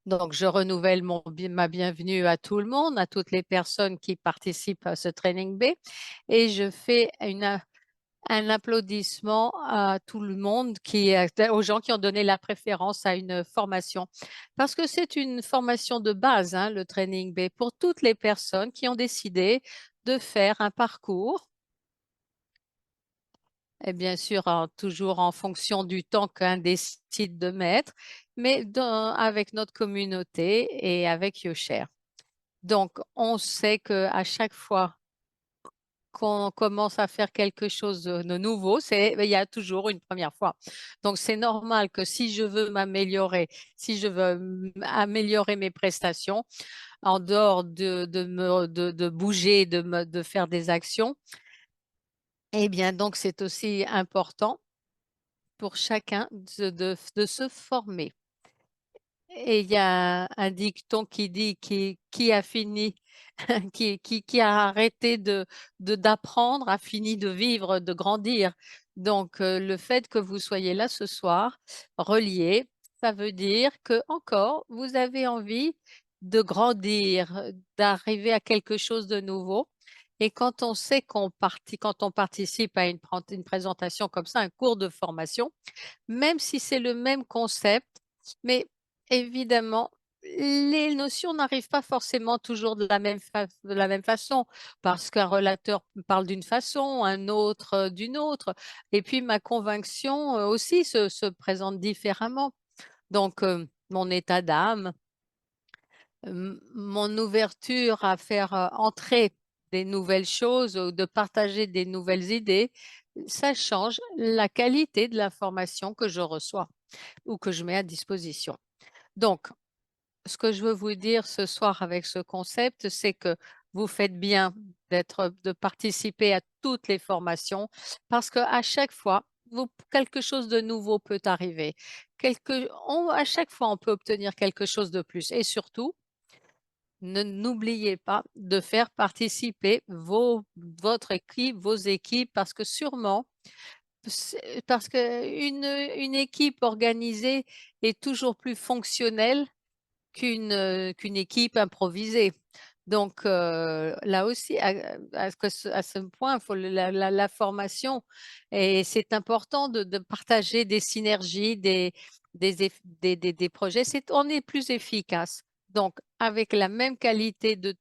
Donc, je renouvelle ma bienvenue à tout le monde, à toutes les personnes qui participent à ce training B et je fais un applaudissement à tout le monde aux gens qui ont donné la préférence à une formation. Parce que c'est une formation de base, hein, le training B, pour toutes les personnes qui ont décidé de faire un parcours et bien sûr, toujours en fonction du temps qu'un décide de mettre, mais avec notre communauté et avec YoShare. Donc, on sait qu'à chaque fois qu'on commence à faire quelque chose de nouveau, il y a toujours une première fois. Donc, c'est normal que si je veux m'améliorer, si je veux améliorer mes prestations, en dehors de bouger, de faire des actions, eh bien, donc, c'est aussi important pour chacun de se former. Et il y a un dicton qui dit qui a fini, qui a arrêté d'apprendre a fini de vivre, de grandir. Donc, le fait que vous soyez là ce soir, reliés, ça veut dire que encore vous avez envie de grandir, d'arriver à quelque chose de nouveau. Et quand on sait quand on participe à une présentation comme ça, un cours de formation, même si c'est le même concept, mais évidemment, les notions n'arrivent pas forcément toujours de la même façon, parce qu'un relateur parle d'une façon, un autre d'une autre, et puis ma conviction aussi se présente différemment. Donc, mon état d'âme, mon ouverture à faire entrer des nouvelles choses ou de partager des nouvelles idées, ça change la qualité de l'information que je reçois ou que je mets à disposition. Donc, ce que je veux vous dire ce soir avec ce concept, c'est que vous faites bien de participer à toutes les formations parce qu'à chaque fois, quelque chose de nouveau peut arriver. À chaque fois, on peut obtenir quelque chose de plus. Et surtout, n'oubliez pas de faire participer votre équipe, vos équipes, parce que sûrement, parce qu'une équipe organisée est toujours plus fonctionnelle qu'une équipe improvisée. Donc, là aussi, à ce point, il faut la formation et c'est important de partager des synergies, des projets. On est plus efficace. Donc, avec la même qualité de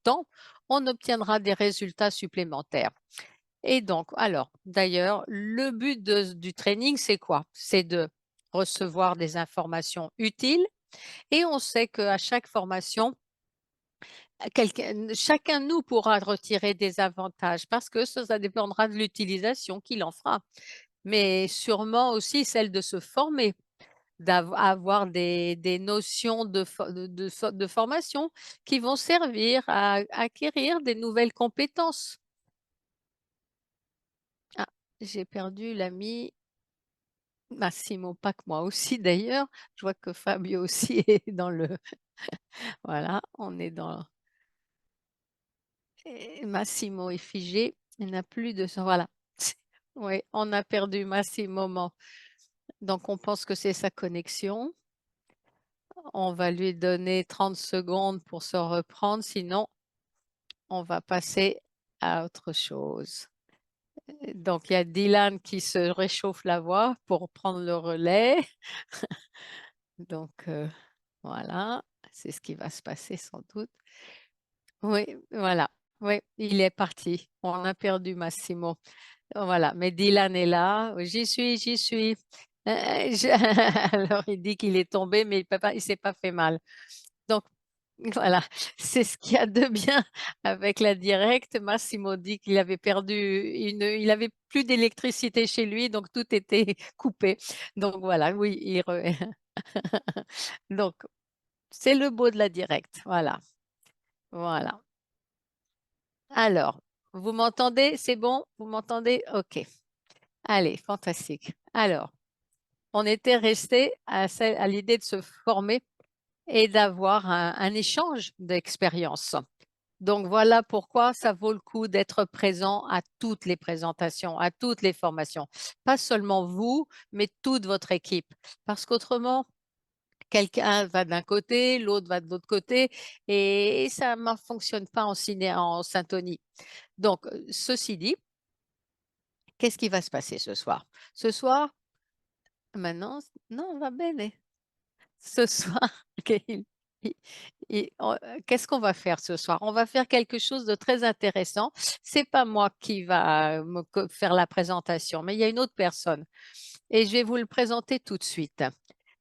temps, on obtiendra des résultats supplémentaires. Et donc, alors, d'ailleurs, le but du training, c'est quoi? C'est de recevoir des informations utiles et on sait qu'à chaque formation, chacun de nous pourra retirer des avantages parce que ça dépendra de l'utilisation qu'il en fera, mais sûrement aussi celle de se former, d'avoir des notions de formation qui vont servir à acquérir des nouvelles compétences. Ah, j'ai perdu l'ami Massimo, pas que moi aussi d'ailleurs. Je vois que Fabio aussi est dans le... Voilà, on est dans... Et Massimo est figé, il n'a plus de son... Voilà. Oui, on a perdu Massimo. Donc, on pense que c'est sa connexion. On va lui donner 30 secondes pour se reprendre, sinon, on va passer à autre chose. Donc, il y a Dylan qui se réchauffe la voix pour prendre le relais. Donc, voilà, c'est ce qui va se passer sans doute. Oui, voilà. Oui, il est parti. On a perdu Massimo. Voilà, mais Dylan est là. Oui, j'y suis, j'y suis. Alors, il dit qu'il est tombé, mais il s'est pas fait mal. Donc, voilà, c'est ce qu'il y a de bien avec la directe. Massimo dit qu'il avait il avait plus d'électricité chez lui, donc tout était coupé. Donc voilà, oui, donc c'est le beau de la directe. Voilà, voilà. Alors, vous m'entendez? C'est bon? Vous m'entendez? OK. Allez, fantastique. Alors, on était resté à l'idée de se former et d'avoir un échange d'expériences. Donc, voilà pourquoi ça vaut le coup d'être présent à toutes les présentations, à toutes les formations. Pas seulement vous, mais toute votre équipe. Parce qu'autrement, quelqu'un va d'un côté, l'autre va de l'autre côté et ça ne fonctionne pas en syntonie. Donc, ceci dit, qu'est-ce qui va se passer ce soir? Ce soir, maintenant, non, va bene. Ce soir, OK, i qu'est-ce qu'on va faire ce soir? On va faire quelque chose de très intéressant. C'est pas moi qui va me co faire la présentation, mais il y a une autre personne et je vais vous le présenter tout de suite.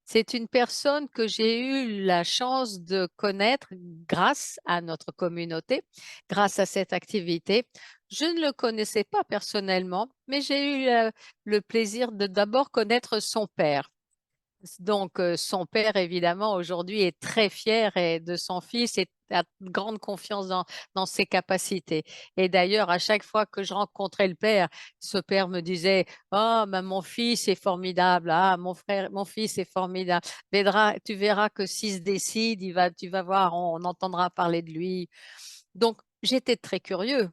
C'est une personne que j'ai eu la chance de connaître grâce à notre communauté, grâce à cette activité. Je ne le connaissais pas personnellement, mais j'ai eu, le plaisir de d'abord connaître son père. Donc, son père évidemment aujourd'hui est très fier de son fils et a grande confiance dans ses capacités et d'ailleurs à chaque fois que je rencontrais le père, ce père me disait: «Oh ben mon fils est formidable, ah mon fils est formidable. Tu verras que s'il se décide, tu vas voir, on entendra parler de lui». Donc j'étais très curieux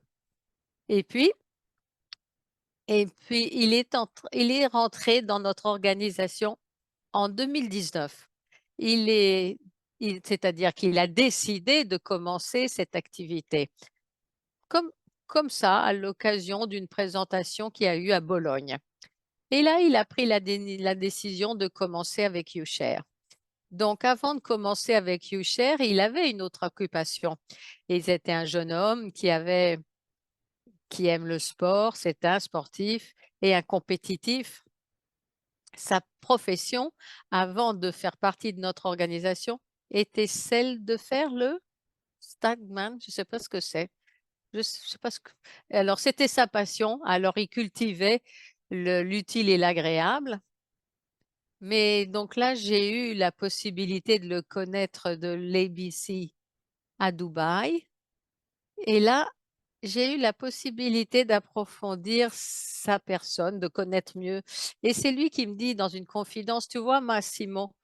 et puis il est rentré dans notre organisation en 2019. Il est c'est-à-dire qu'il a décidé de commencer cette activité. Comme comme ça, à l'occasion d'une présentation qu'il y a eu à Bologne. Et là, il a pris la décision de commencer avec YouShare. Donc avant de commencer avec YouShare, il avait une autre occupation. Et c'était un jeune homme qui aime le sport, c'est un sportif et un compétitif. Sa profession, avant de faire partie de notre organisation, était celle de faire le Stagman, je ne sais pas ce que c'est. Je sais pas ce que alors c'était sa passion, alors il cultivait l'utile et l'agréable. Mais donc là, j'ai eu la possibilité de le connaître de l'ABC à Dubaï et là, j'ai eu la possibilité d'approfondir sa personne, de connaître mieux et c'est lui qui me dit dans une confidence: «Tu vois Massimo,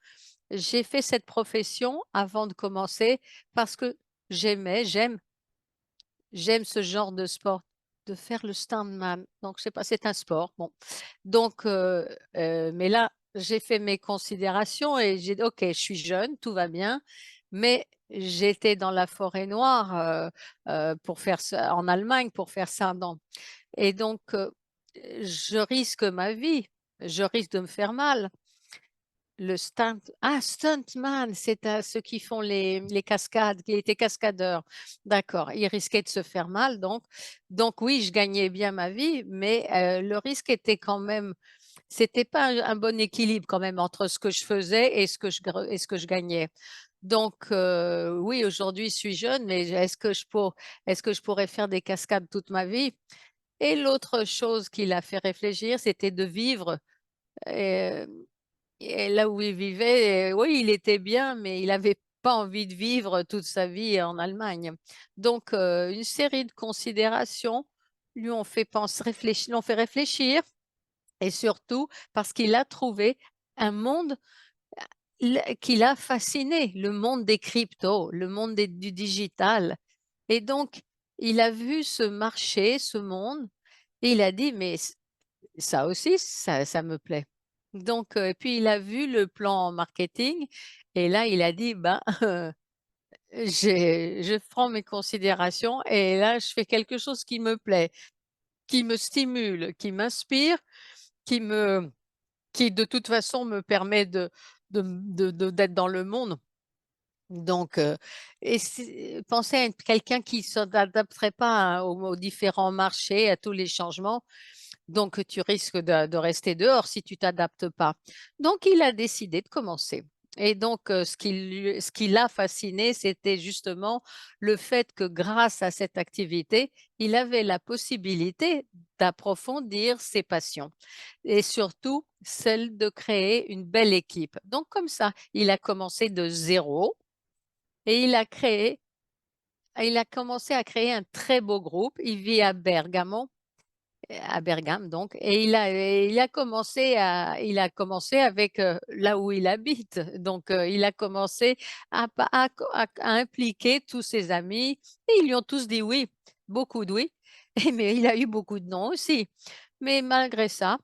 j'ai fait cette profession avant de commencer parce que j'aime j'aime ce genre de sport, de faire le stuntman». Donc je sais pas, c'est un sport, bon. Donc mais là, j'ai fait mes considérations et j'ai dit: «OK, je suis jeune, tout va bien», mais j'étais dans la forêt noire, pour faire ça en Allemagne pour faire ça, non et donc je risque ma vie, je risque de me faire mal. Stuntman, c'est ceux qui font les cascades, qui étaient cascadeurs. D'accord, ils risquaient de se faire mal donc. Donc oui, je gagnais bien ma vie, mais le risque était quand même c'était pas un bon équilibre quand même entre ce que je faisais et ce que je gagnais. Donc oui, aujourd'hui, je suis jeune, mais est-ce que je pourrais faire des cascades toute ma vie? Et l'autre chose qui l'a fait réfléchir, c'était de vivre, hem et là où il vivait, oui, il était bien, mais il n'avait pas envie de vivre toute sa vie en Allemagne. Donc, une série de considérations lui ont fait l'ont fait réfléchir et surtout parce qu'il a trouvé un monde qui l'a fasciné, le monde des cryptos, le monde du digital et donc il a vu ce marché, ce monde et il a dit: «Mais ça aussi, ça me plaît». Donc et puis il a vu le plan marketing et là il a dit: «Ben, je prends mes considérations et là je fais quelque chose qui me plaît, qui me stimule, qui m'inspire, qui me qui de toute façon me permet d'être dans le monde». Donc et penser à quelqu'un qui s'adapterait pas aux différents marchés, à tous les changements. Donc, tu risques de rester dehors si tu t'adaptes pas. Donc, il a décidé de commencer. Et donc, ce qui l'a fasciné, c'était justement le fait que grâce à cette activité, il avait la possibilité d'approfondir ses passions et surtout celle de créer une belle équipe. Donc, comme ça, il a commencé de zéro et il a commencé à créer un très beau groupe. Il vit à Bergame donc et il a commencé avec, là où il habite. Donc il a commencé à impliquer tous ses amis et ils lui ont tous dit oui, beaucoup de oui, et mais il a eu beaucoup de non aussi. Mais malgré ça,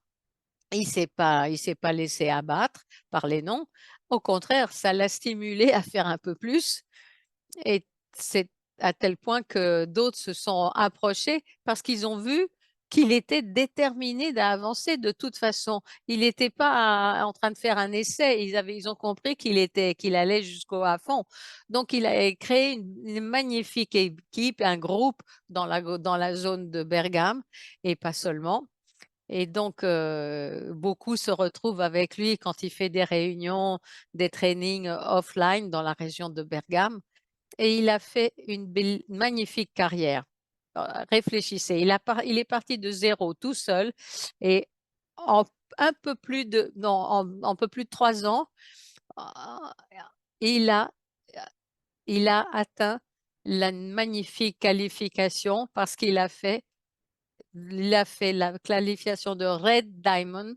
il s'est pas laissé abattre par les non. Au contraire, ça l'a stimulé à faire un peu plus. Et c'est à tel point que d'autres se sont approchés parce qu'ils ont vu qu'il était déterminé d'avancer de toute façon. Il n'était pas en train de faire un essai. Ils ont compris qu'il allait jusqu'au à fond. Donc, il a créé une magnifique équipe, un groupe dans la zone de Bergame et pas seulement. Et donc, beaucoup se retrouvent avec lui quand il fait des réunions, des trainings offline dans la région de Bergame. Et il a fait une magnifique carrière. Réfléchissez, il est parti de zéro tout seul et en un peu plus de, non, en peu plus de 3 ans, euh, il a, il a atteint la magnifique qualification parce il a fait la qualification de Red Diamond,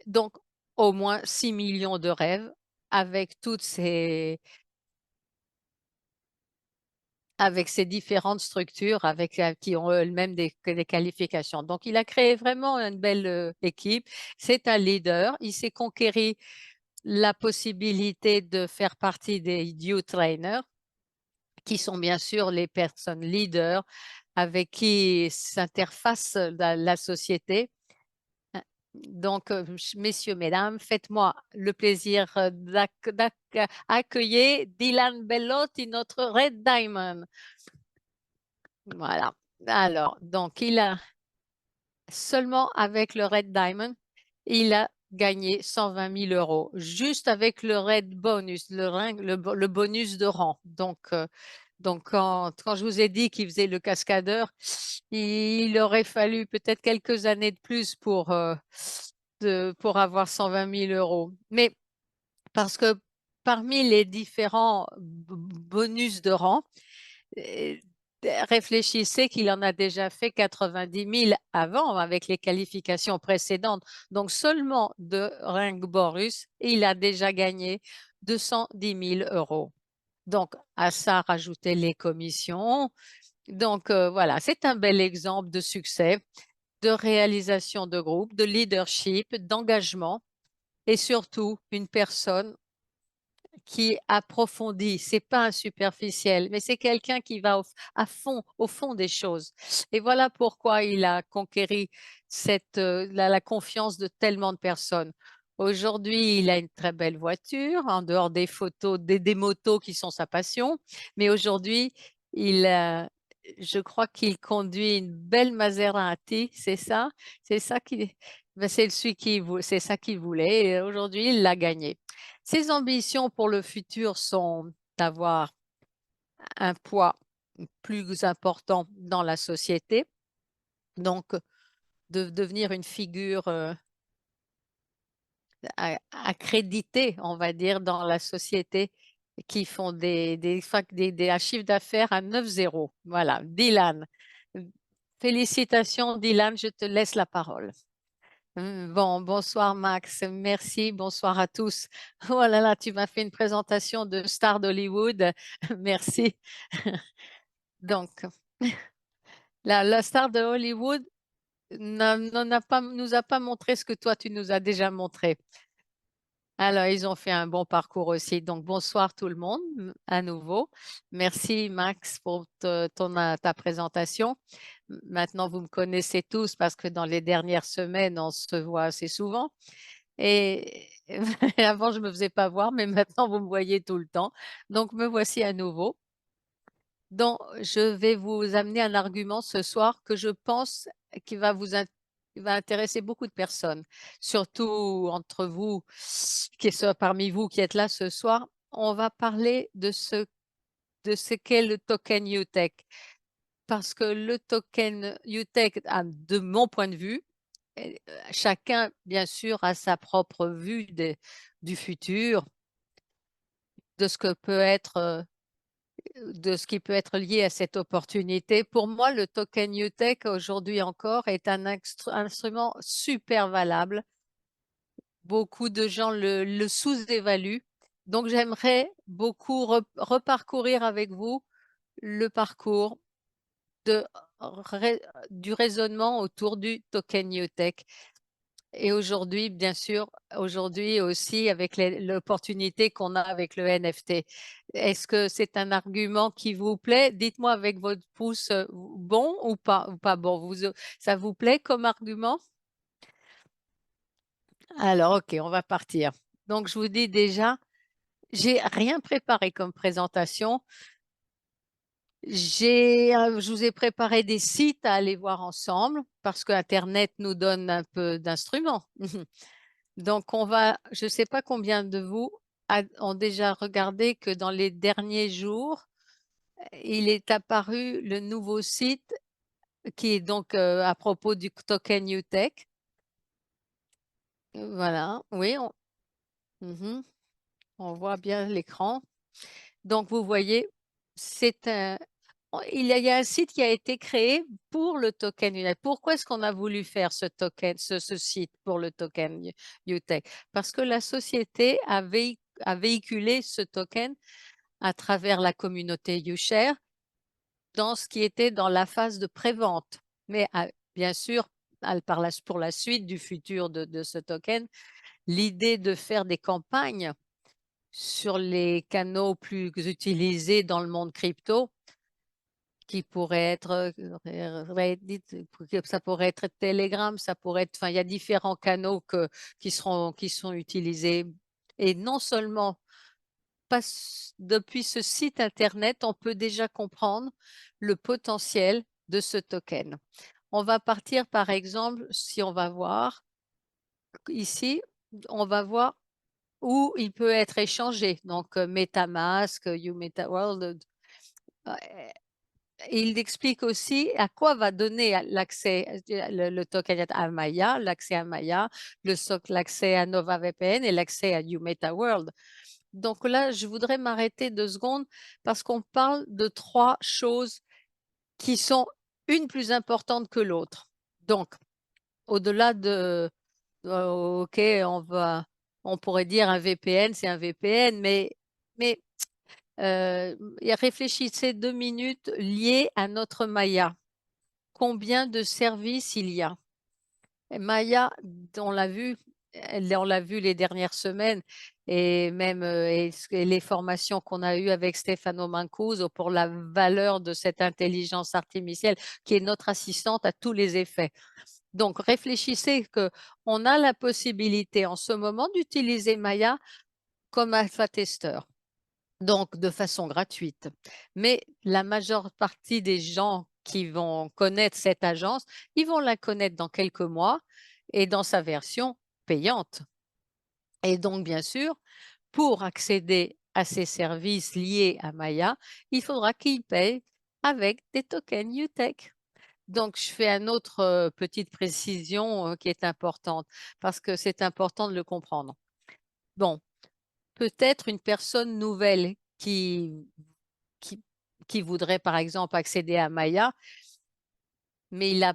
donc au moins 6 millions de rêves avec avec ces différentes structures qui ont elles-mêmes des qualifications. Donc, il a créé vraiment une belle équipe. C'est un leader. Il s'est conquéri la possibilité de faire partie des youth trainers, qui sont bien sûr les personnes leaders avec qui s'interface la société. Donc, messieurs, mesdames, faites-moi le plaisir d'accueillir Dylan Bellotti, notre Red Diamond. Voilà. Alors, donc, seulement avec le Red Diamond, il a gagné 120 000 euros, juste avec le Red Bonus, le bonus de rang. Donc quand je vous ai dit qu'il faisait le cascadeur, il aurait fallu peut-être quelques années de plus pour avoir 120 000 euros. Mais parce que parmi les différents bonus de rang, euh, réfléchissez qu'il en a déjà fait 90 000 avant avec les qualifications précédentes. Donc seulement de Ringborus, il a déjà gagné 210 000 euros. Donc à ça, rajouter les commissions. Donc voilà, c'est un bel exemple de succès, de réalisation de groupe, de leadership, d'engagement et surtout une personne qui approfondit. C'est pas un superficiel, mais c'est quelqu'un qui va à fond, au fond des choses. Et voilà pourquoi il a conquéri la confiance de tellement de personnes. Aujourd'hui, il a une très belle voiture, en dehors des photos, des motos qui sont sa passion. Mais aujourd'hui, il, a- je crois qu'il conduit une belle Maserati, c'est ça? C'est ça ben, c'est ça qu'il voulait. Et aujourd'hui, il l'a gagné. Ses ambitions pour le futur sont d'avoir un poids plus important dans la société, donc de devenir une figure accréditée, on va dire, dans la société qui font un chiffre d'affaires à 9 zéros. Voilà, Dylan. Félicitations, Dylan, je te laisse la parole. Bon, bonsoir Max, merci, bonsoir à tous. Oh là là, tu m'as fait une présentation de star d'Hollywood, merci. Donc, la star de Hollywood nous a pas montré ce que toi tu nous as déjà montré. Alors, ils ont fait un bon parcours aussi. Donc, bonsoir tout le monde à nouveau. Merci Max pour ta présentation. Maintenant, vous me connaissez tous parce que dans les dernières semaines, on se voit assez souvent. Et avant, je ne me faisais pas voir, mais maintenant, vous me voyez tout le temps. Donc, me voici à nouveau. Donc, je vais vous amener un argument ce soir que je pense qui va qui va intéresser beaucoup de personnes, surtout entre vous, parmi vous qui êtes là ce soir. On va parler de ce qu'est le token UTech. Parce que le token UTech, de mon point de vue, chacun, bien sûr, a sa propre vue du futur, de ce que peut être de ce qui peut être lié à cette opportunité. Pour moi, le token UTech aujourd'hui encore est un instrument super valable. Beaucoup de gens le sous-évaluent. Donc, j'aimerais beaucoup reparcourir avec vous le parcours de, du raisonnement autour du token UTech. Et aujourd'hui, bien sûr, aujourd'hui aussi avec l'opportunité qu'on a avec le NFT. Est-ce que c'est un argument qui vous plaît? Dites-moi avec votre pouce bon ou pas bon. Ça vous plaît comme argument? Alors, OK, on va partir. Donc, je vous dis déjà, j'ai rien préparé comme présentation. Je vous ai préparé des sites à aller voir ensemble parce que Internet nous donne un peu d'instruments. Donc, je ne sais pas combien de vous ont déjà regardé que dans les derniers jours, il est apparu le nouveau site qui est donc à propos du token UTech. Voilà, oui, Mhm. On voit bien l'écran. Donc, vous voyez, c'est un, il y a un site qui a été créé pour le token UTech. Pourquoi est-ce qu'on a voulu faire ce token, ce site pour le token UTech? Parce que la société a véhiculé ce token à travers la communauté UShare dans ce qui était dans la phase de prévente. Mais bien sûr, pour la suite du futur de ce token, l'idée de faire des campagnes sur les canaux plus utilisés dans le monde crypto, qui pourrait être Reddit, ça pourrait être Telegram, ça pourrait être, enfin, il y a différents canaux qui sont utilisés. Et non seulement depuis ce site Internet, on peut déjà comprendre le potentiel de ce token. On va partir, par exemple, si on va voir ici, on va voir où il peut être échangé. Donc, MetaMask, YouMetaWorld. Il explique aussi à quoi va donner l'accès, le token à Maya, l'accès à Maya, l'accès à Nova VPN et l'accès à YouMetaWorld. Donc là, je voudrais m'arrêter 2 secondes parce qu'on parle de 3 choses qui sont une plus importante que l'autre. Donc, au-delà OK, on pourrait dire un VPN, c'est un VPN, mais réfléchissez 2 minutes liées à notre Maya. Combien de services il y a? Maya, on l'a vu, on l'a vu les dernières semaines et même et les formations qu'on a eues avec Stefano Mancuso pour la valeur de cette intelligence artificielle qui est notre assistante à tous les effets. Donc, réfléchissez qu'on a la possibilité en ce moment d'utiliser Maya comme alpha-testeur, donc de façon gratuite. Mais la majeure partie des gens qui vont connaître cette agence, ils vont la connaître dans quelques mois et dans sa version payante. Et donc, bien sûr, pour accéder à ces services liés à Maya, il faudra qu'ils payent avec des tokens UTech. Donc, je fais une autre petite précision qui est importante parce que c'est important de le comprendre. Bon, peut-être une personne nouvelle qui, qui voudrait, par exemple, accéder à Maya, mais il n'a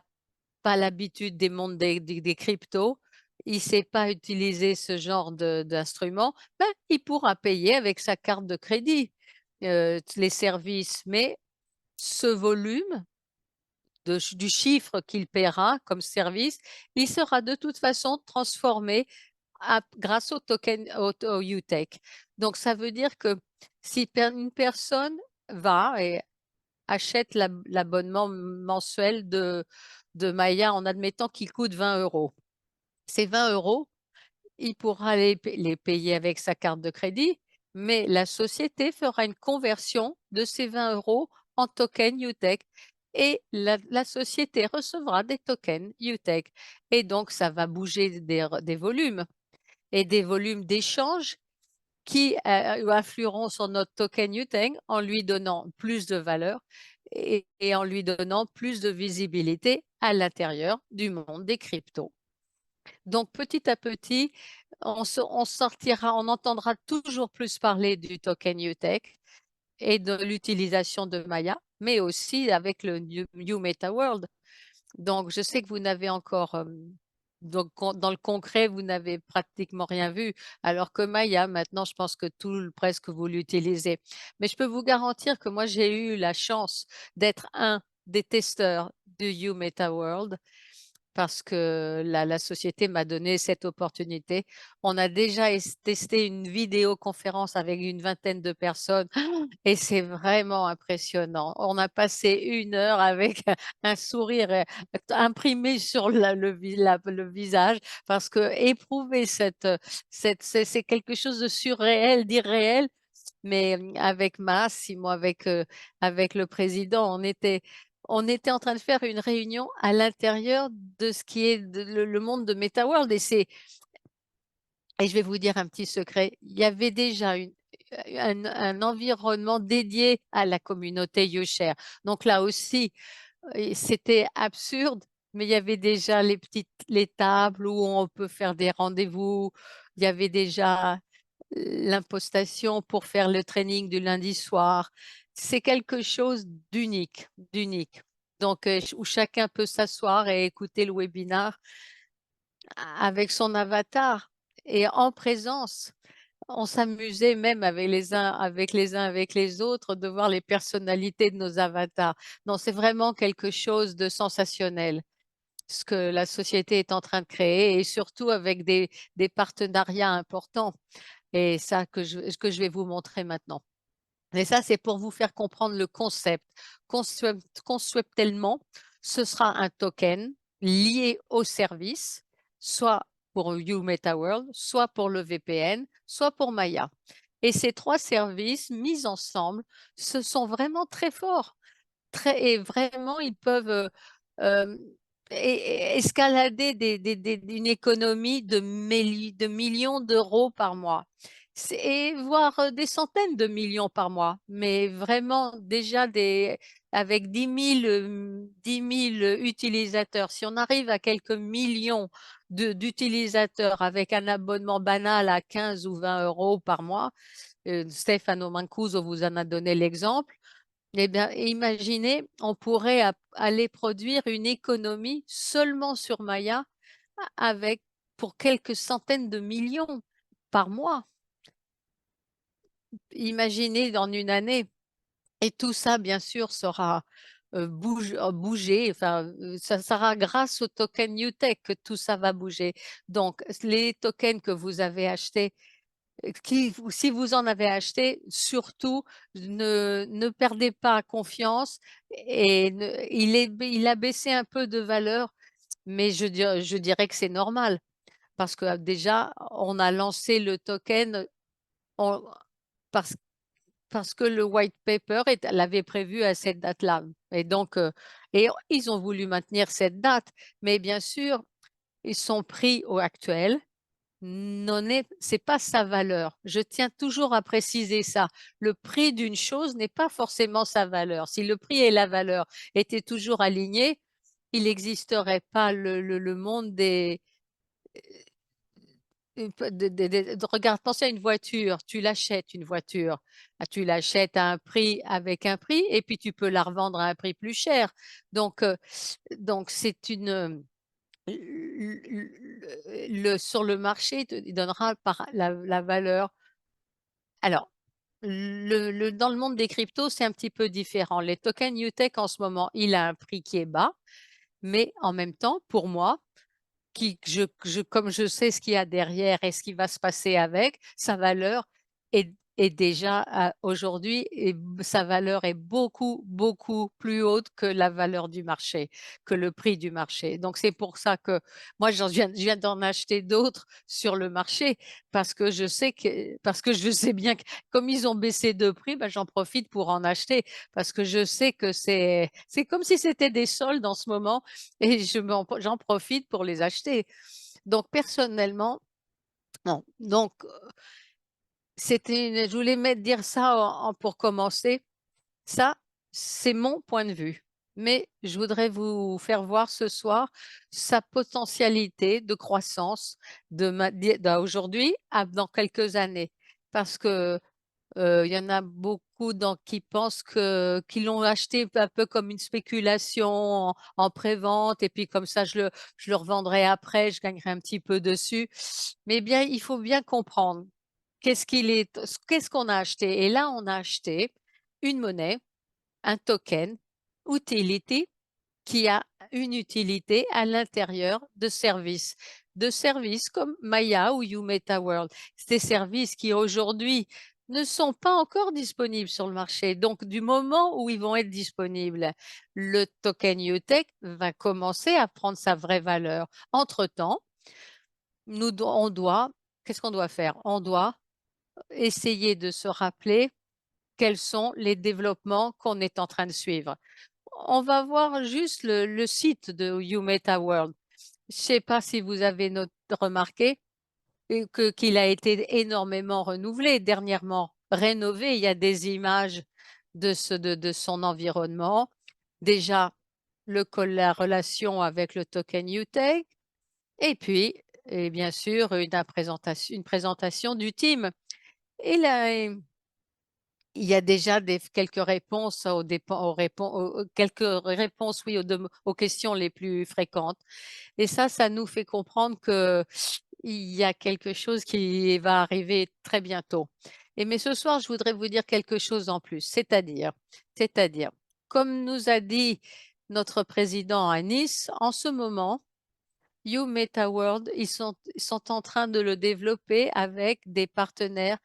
pas l'habitude des mondes des cryptos, il ne sait pas utiliser ce genre d'instrument, ben, il pourra payer avec sa carte de crédit les services. Mais ce volume du chiffre qu'il paiera comme service, il sera de toute façon transformé grâce au token au UTech. Donc, ça veut dire que si une personne va et achète l'abonnement mensuel de Maya en admettant qu'il coûte 20 euros, ces 20 euros, il pourra les payer avec sa carte de crédit, mais la société fera une conversion de ces 20 euros en token UTech et la société recevra des tokens UTech. Et donc, ça va bouger des volumes et des volumes d'échange qui influeront sur notre token UTech en lui donnant plus de valeur et en lui donnant plus de visibilité à l'intérieur du monde des cryptos. Donc, petit à petit, on entendra toujours plus parler du token UTech et de l'utilisation de Maya, mais aussi avec le New Meta World. Donc, je sais que vous n'avez encore, donc, dans le concret, vous n'avez pratiquement rien vu, alors que Maya, maintenant, je pense que presque vous l'utilisez. Mais je peux vous garantir que moi, j'ai eu la chance d'être un des testeurs de You Meta World parce que la société m'a donné cette opportunité. On a déjà testé une vidéoconférence avec une vingtaine de personnes et c'est vraiment impressionnant. On a passé 1 heure avec un sourire imprimé sur le visage parce que éprouver c'est quelque chose de surréel, d'irréel. Mais avec Massimo, avec le président, on était en train de faire une réunion à l'intérieur de ce qui est le monde de MetaWorld. Et je vais vous dire un petit secret, il y avait déjà un environnement dédié à la communauté YouShare. Donc là aussi, c'était absurde, mais il y avait déjà les tables où on peut faire des rendez-vous. Il y avait déjà l'impostation pour faire le training du lundi soir. C'est quelque chose d'unique. Donc, où chacun peut s'asseoir et écouter le webinaire avec son avatar et en présence. On s'amusait même avec les autres de voir les personnalités de nos avatars. Non, c'est vraiment quelque chose de sensationnel, ce que la société est en train de créer et surtout avec des partenariats importants. Et ça que je vais vous montrer maintenant. Et ça, c'est pour vous faire comprendre le concept. Conceptuellement, ce sera un token lié au service, soit pour YouMetaWorld, soit pour le VPN, soit pour Maya. Et ces 3 services mis ensemble, ce sont vraiment très forts. Et vraiment, ils peuvent euh, escalader une économie de millions d'euros par mois. Et voire des centaines de millions par mois, mais vraiment déjà avec 10 000 utilisateurs. Si on arrive à quelques millions d'utilisateurs avec un abonnement banal à 15 ou 20 euros par mois, Stefano Mancuso vous en a donné l'exemple. Eh bien, imaginez, on pourrait aller produire une économie seulement sur Maya avec pour quelques centaines de millions par mois. Imaginez dans une année. Et tout ça, bien sûr, sera bougé. Enfin, ça sera grâce au token NewTech que tout ça va bouger. Donc, les tokens que vous avez achetés, si vous en avez acheté, surtout ne perdez pas confiance. Et il a baissé un peu de valeur, mais je dirais que c'est normal parce que déjà, on a lancé le token on- parce, parce que le white paper l'avait prévu à cette date-là. Et donc, ils ont voulu maintenir cette date, mais bien sûr, son prix au actuel c'est pas sa valeur. Je tiens toujours à préciser ça. Le prix d'une chose n'est pas forcément sa valeur. Si le prix et la valeur étaient toujours alignés, il n'existerait pas le monde regarde, pensez à une voiture. Tu l'achètes, une voiture. Ah, tu l'achètes avec un prix et puis tu peux la revendre à un prix plus cher. Donc c'est sur le marché, il donnera la valeur. Alors, dans le monde des cryptos, c'est un petit peu différent. Les tokens NewTech en ce moment, il a un prix qui est bas, mais en même temps, pour moi, comme je sais ce qu'il y a derrière et ce qui va se passer avec, sa valeur est déjà aujourd'hui, et sa valeur est beaucoup, beaucoup plus haute que la valeur du marché, que le prix du marché. Donc, c'est pour ça que moi, je viens d'en acheter d'autres sur le marché parce que je sais bien que comme ils ont baissé de prix, ben, j'en profite pour en acheter parce que je sais que c'est comme si c'était des soldes en ce moment et j'en profite pour les acheter. Donc, personnellement, non. Donc, je voulais dire ça pour commencer. Ça, c'est mon point de vue. Mais je voudrais vous faire voir ce soir sa potentialité de croissance d'aujourd'hui à dans quelques années. Parce que il y en a beaucoup qui pensent qu'ils l'ont acheté un peu comme une spéculation en pré-vente et puis comme ça je le revendrai après, je gagnerai un petit peu dessus. Mais bien, il faut bien comprendre qu'est-ce qu'on a acheté. Et là, on a acheté une monnaie, un token, Utility, qui a une utilité à l'intérieur de services comme Maya ou YouMetaWorld. C'est des services qui aujourd'hui ne sont pas encore disponibles sur le marché. Donc, du moment où ils vont être disponibles, le token UTech va commencer à prendre sa vraie valeur. Entre-temps, qu'est-ce qu'on doit faire? On doit essayer de se rappeler quels sont les développements qu'on est en train de suivre. On va voir juste le site de YouMetaWorld. Je ne sais pas si vous avez remarqué qu'il a été énormément renouvelé dernièrement, rénové. Il y a des images de son environnement. Déjà, la relation avec le token UTech et puis, et bien sûr, une présentation du team. Et là, il y a déjà quelques réponses quelques réponses, oui, aux questions les plus fréquentes. Et ça nous fait comprendre que il y a quelque chose qui va arriver très bientôt. Mais ce soir, je voudrais vous dire quelque chose en plus, c'est-à-dire, comme nous a dit notre président à Nice, en ce moment, YouMetaWorld, ils sont en train de le développer avec des partenaires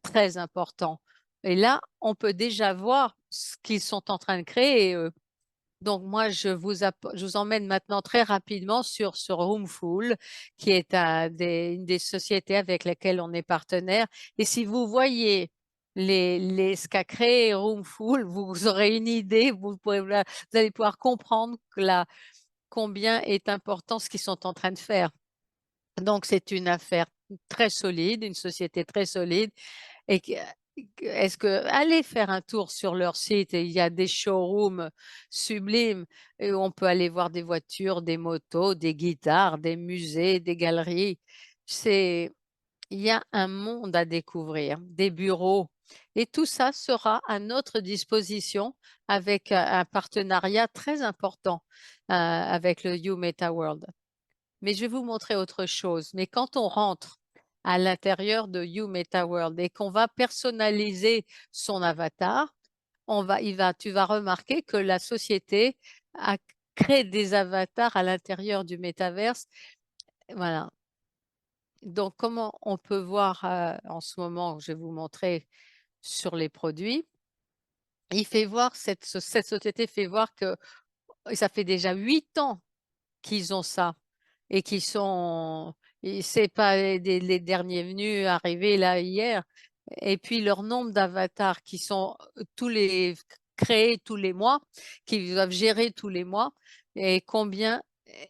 très importants. Et là, on peut déjà voir ce qu'ils sont en train de créer. Donc, moi, je vous emmène maintenant très rapidement sur Roomful, qui est une des sociétés avec lesquelles on est partenaire. Et si vous voyez ce qu'a créé Roomful, vous aurez une idée, vous allez pouvoir comprendre combien est important ce qu'ils sont en train de faire. Donc, c'est une affaire très solide, une société très solide. Et allez faire un tour sur leur site, il y a des showrooms sublimes et on peut aller voir des voitures, des motos, des guitares, des musées, des galeries. Il y a un monde à découvrir, des bureaux. Et tout ça sera à notre disposition avec un partenariat très important avec le YouMetaWorld. Mais je vais vous montrer autre chose. Mais quand on rentre à l'intérieur de YouMetaWorld et qu'on va personnaliser son avatar, tu vas remarquer que la société a créé des avatars à l'intérieur du métaverse. Voilà. Donc, comment on peut voir en ce moment, je vais vous montrer sur les produits. Cette société fait voir que ça fait déjà 8 ans qu'ils ont ça et c'est pas les derniers venus arrivés là hier. Et puis leur nombre d'avatars qui sont créés tous les mois, qui doivent gérer tous les mois, et combien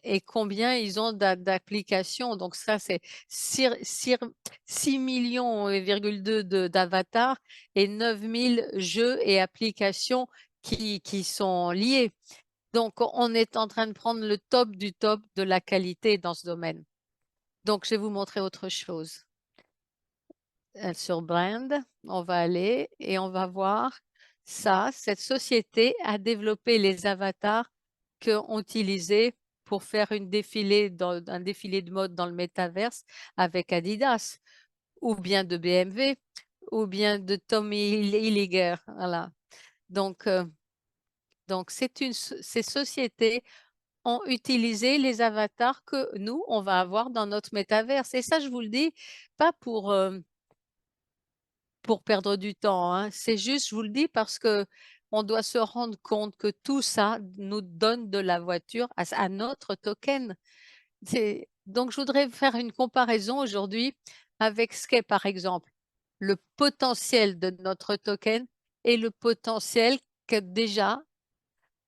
ils ont d'applications. Donc ça, c'est 6 millions et 2 d'avatars et 9000 jeux et applications qui sont liés. Donc, on est en train de prendre le top du top de la qualité dans ce domaine. Donc, je vais vous montrer autre chose. Sur Brand, on va aller et on va voir ça. Cette société a développé les avatars qu'ont utilisés pour faire un défilé de mode dans le métaverse avec Adidas, ou bien de BMW, ou bien de Tommy Hilfiger. Voilà. Donc ces sociétés ont utilisé les avatars que nous, on va avoir dans notre métaverse. Et ça, je vous le dis, pas pour perdre du temps, hein. C'est juste, je vous le dis, parce que on doit se rendre compte que tout ça nous donne de la voiture à notre token. Donc, je voudrais faire une comparaison aujourd'hui avec ce qu'est, par exemple, le potentiel de notre token et le potentiel que déjà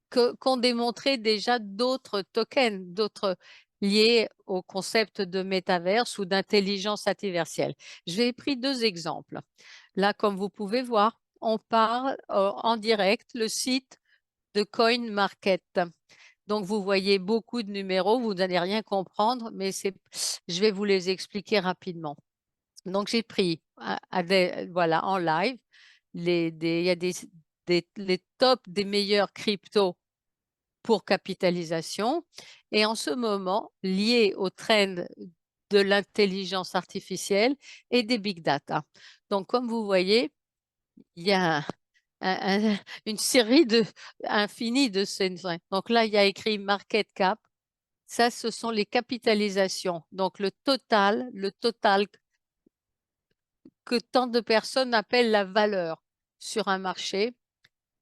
qu'ont démontré déjà d'autres tokens, d'autres liés au concept de métaverse ou d'intelligence artificielle. J'ai pris 2 exemples. Là, comme vous pouvez voir, on parle en direct le site de CoinMarket. Donc, vous voyez beaucoup de numéros, vous n'allez rien comprendre, mais je vais vous les expliquer rapidement. Donc, j'ai pris voilà, en live, il y a les tops des meilleurs cryptos pour capitalisation. Et en ce moment, lié au trend de l'intelligence artificielle et des big data. Donc, comme vous voyez, il y a une série infinie de ces. Donc là, il y a écrit market cap. Ça, ce sont les capitalisations. Donc le total que tant de personnes appellent la valeur sur un marché.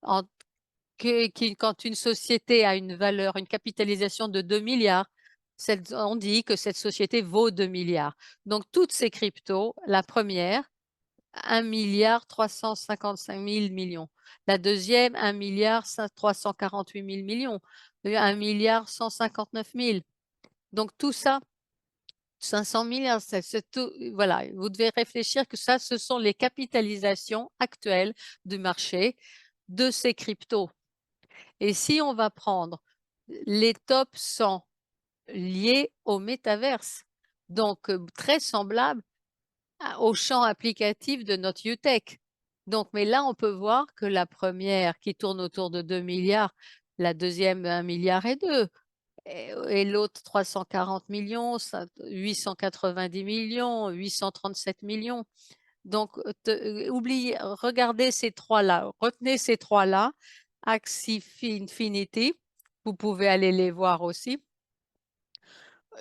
Quand une société a une valeur, une capitalisation de 2 milliards, on dit que cette société vaut 2 milliards. Donc toutes ces cryptos, la première, 1 milliard 355 000 millions. La deuxième, 1 milliard 348 000 millions. 1 milliard 159 000. Donc tout ça, 500 milliards, c'est tout. Voilà, vous devez réfléchir que ça, ce sont les capitalisations actuelles du marché de ces cryptos. Et si on va prendre les top 100 liés au métaverse, donc très semblables au champ applicatif de notre UTech. Donc, mais là, on peut voir que la première qui tourne autour de 2 milliards, la deuxième 1 milliard et 2, et l'autre 340 millions, 890 millions, 837 millions. Donc, regardez ces trois-là, retenez ces trois-là, Axie Infinity, vous pouvez aller les voir aussi,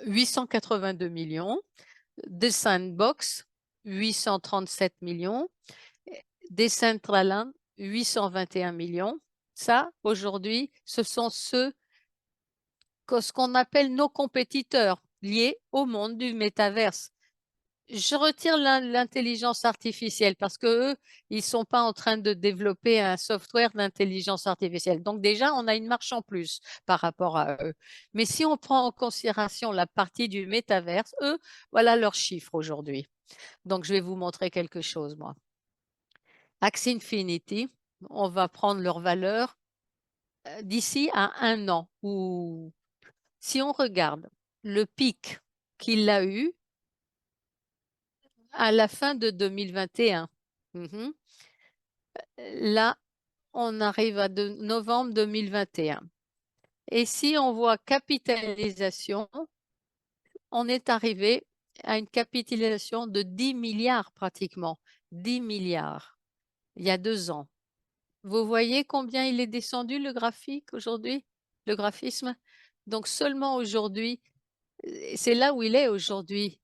882 millions, The Sandbox, 837 millions, Decentraland, 821 millions. Ça, aujourd'hui, ce sont ce qu'on appelle nos compétiteurs liés au monde du métaverse. Je retire l'intelligence artificielle parce que eux, ils sont pas en train de développer un software d'intelligence artificielle. Donc déjà, on a une marche en plus par rapport à eux. Mais si on prend en considération la partie du métaverse, eux, voilà leurs chiffres aujourd'hui. Donc je vais vous montrer quelque chose, moi. Axie Infinity, on va prendre leur valeur d'ici à 1 an. Ou si on regarde le pic qu'il a eu à la fin de 2021. Là, on arrive à novembre 2021. Et si on voit capitalisation, on est arrivé à une capitalisation de 10 milliards pratiquement. 10 milliards, il y a 2 ans. Vous voyez combien il est descendu le graphique aujourd'hui, le graphisme? Donc seulement aujourd'hui, c'est là où il est aujourd'hui.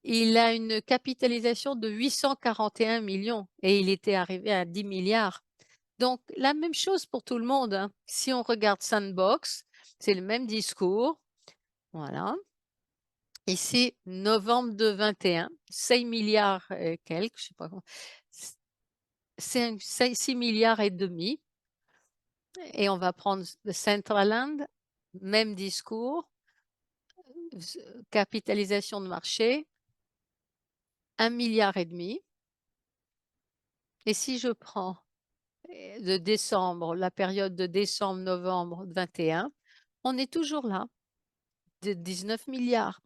Il a une capitalisation de 841 millions et il était arrivé à 10 milliards. Donc, la même chose pour tout le monde, hein. Si on regarde Sandbox, c'est le même discours. Voilà. Ici, novembre de 21, 6 milliards et quelques, je sais pas comment. C'est 6 milliards et demi. Et on va prendre Centraland, même discours, capitalisation de marché, 1 milliard et demi. Et si je prends de décembre, la période de décembre-novembre 21, on est toujours là, de 19 milliards.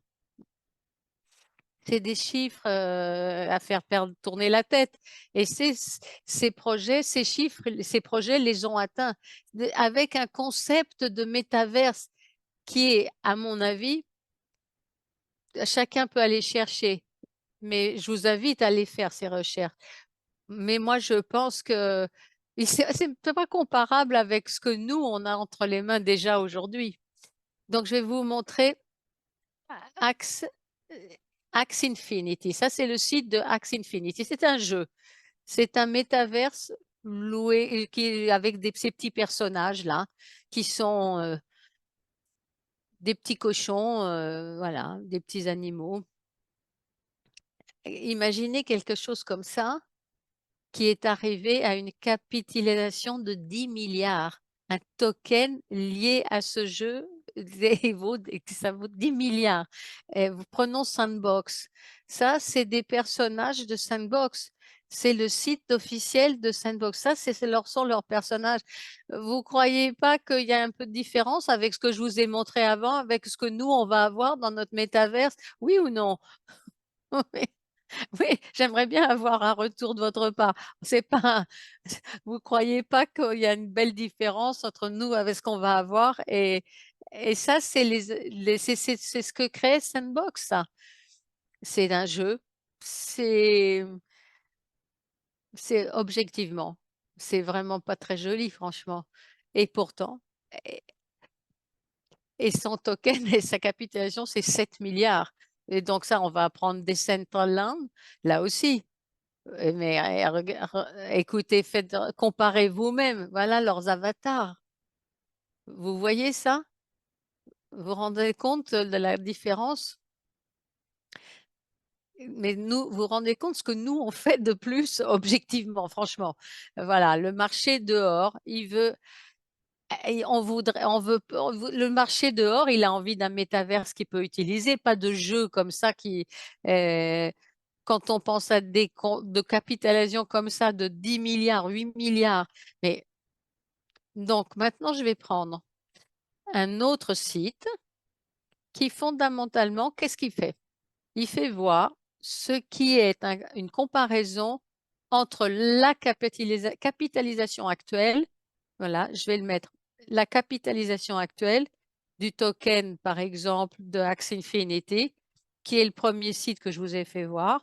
C'est des chiffres à faire tourner la tête. Et ces projets, ces chiffres, ces projets les ont atteints avec un concept de métaverse qui est, à mon avis, chacun peut aller chercher. Mais je vous invite à aller faire ces recherches. Mais moi, je pense que c'est pas comparable avec ce que nous, on a entre les mains déjà aujourd'hui. Donc, je vais vous montrer Axe Infinity. Ça, c'est le site de Axe Infinity. C'est un jeu. C'est un métaverse loué avec ces petits personnages là qui sont des petits cochons, voilà, des petits animaux. Imaginez quelque chose comme ça qui est arrivé à une capitalisation de 10 milliards. Un token lié à ce jeu, ça vaut 10 milliards. Prenons Sandbox. Ça, c'est des personnages de Sandbox. C'est le site officiel de Sandbox. Ça, sont leurs personnages. Vous croyez pas qu'il y a un peu de différence avec ce que je vous ai montré avant, avec ce que nous, on va avoir dans notre métaverse? Oui ou non? Oui, j'aimerais bien avoir un retour de votre part. C'est pas, vous croyez pas qu'il y a une belle différence entre nous avec ce qu'on va avoir et ça, c'est c'est ce que crée Sandbox, ça. C'est un jeu, c'est objectivement. C'est vraiment pas très joli, franchement. Et pourtant, et, et son token et sa capitalisation, c'est 7 milliards. Et donc ça, on va prendre Decentraland, là aussi. Mais écoutez, comparez vous-même. Voilà leurs avatars. Vous voyez ça? Vous vous rendez compte de la différence? Mais nous, vous vous rendez compte ce que nous, on fait de plus objectivement, franchement. Voilà, le marché dehors, il veut, le marché dehors, il a envie d'un métaverse qu'il peut utiliser, pas de jeux comme ça qui, euh, quand on pense à des de capitalisation comme ça de 10 milliards, 8 milliards. Mais donc maintenant, je vais prendre un autre site qui fondamentalement, qu'est-ce qu'il fait? Il fait voir ce qui est une comparaison entre la capitalisation actuelle, voilà, je vais le mettre, la capitalisation actuelle du token, par exemple, de Axie Infinity, qui est le premier site que je vous ai fait voir,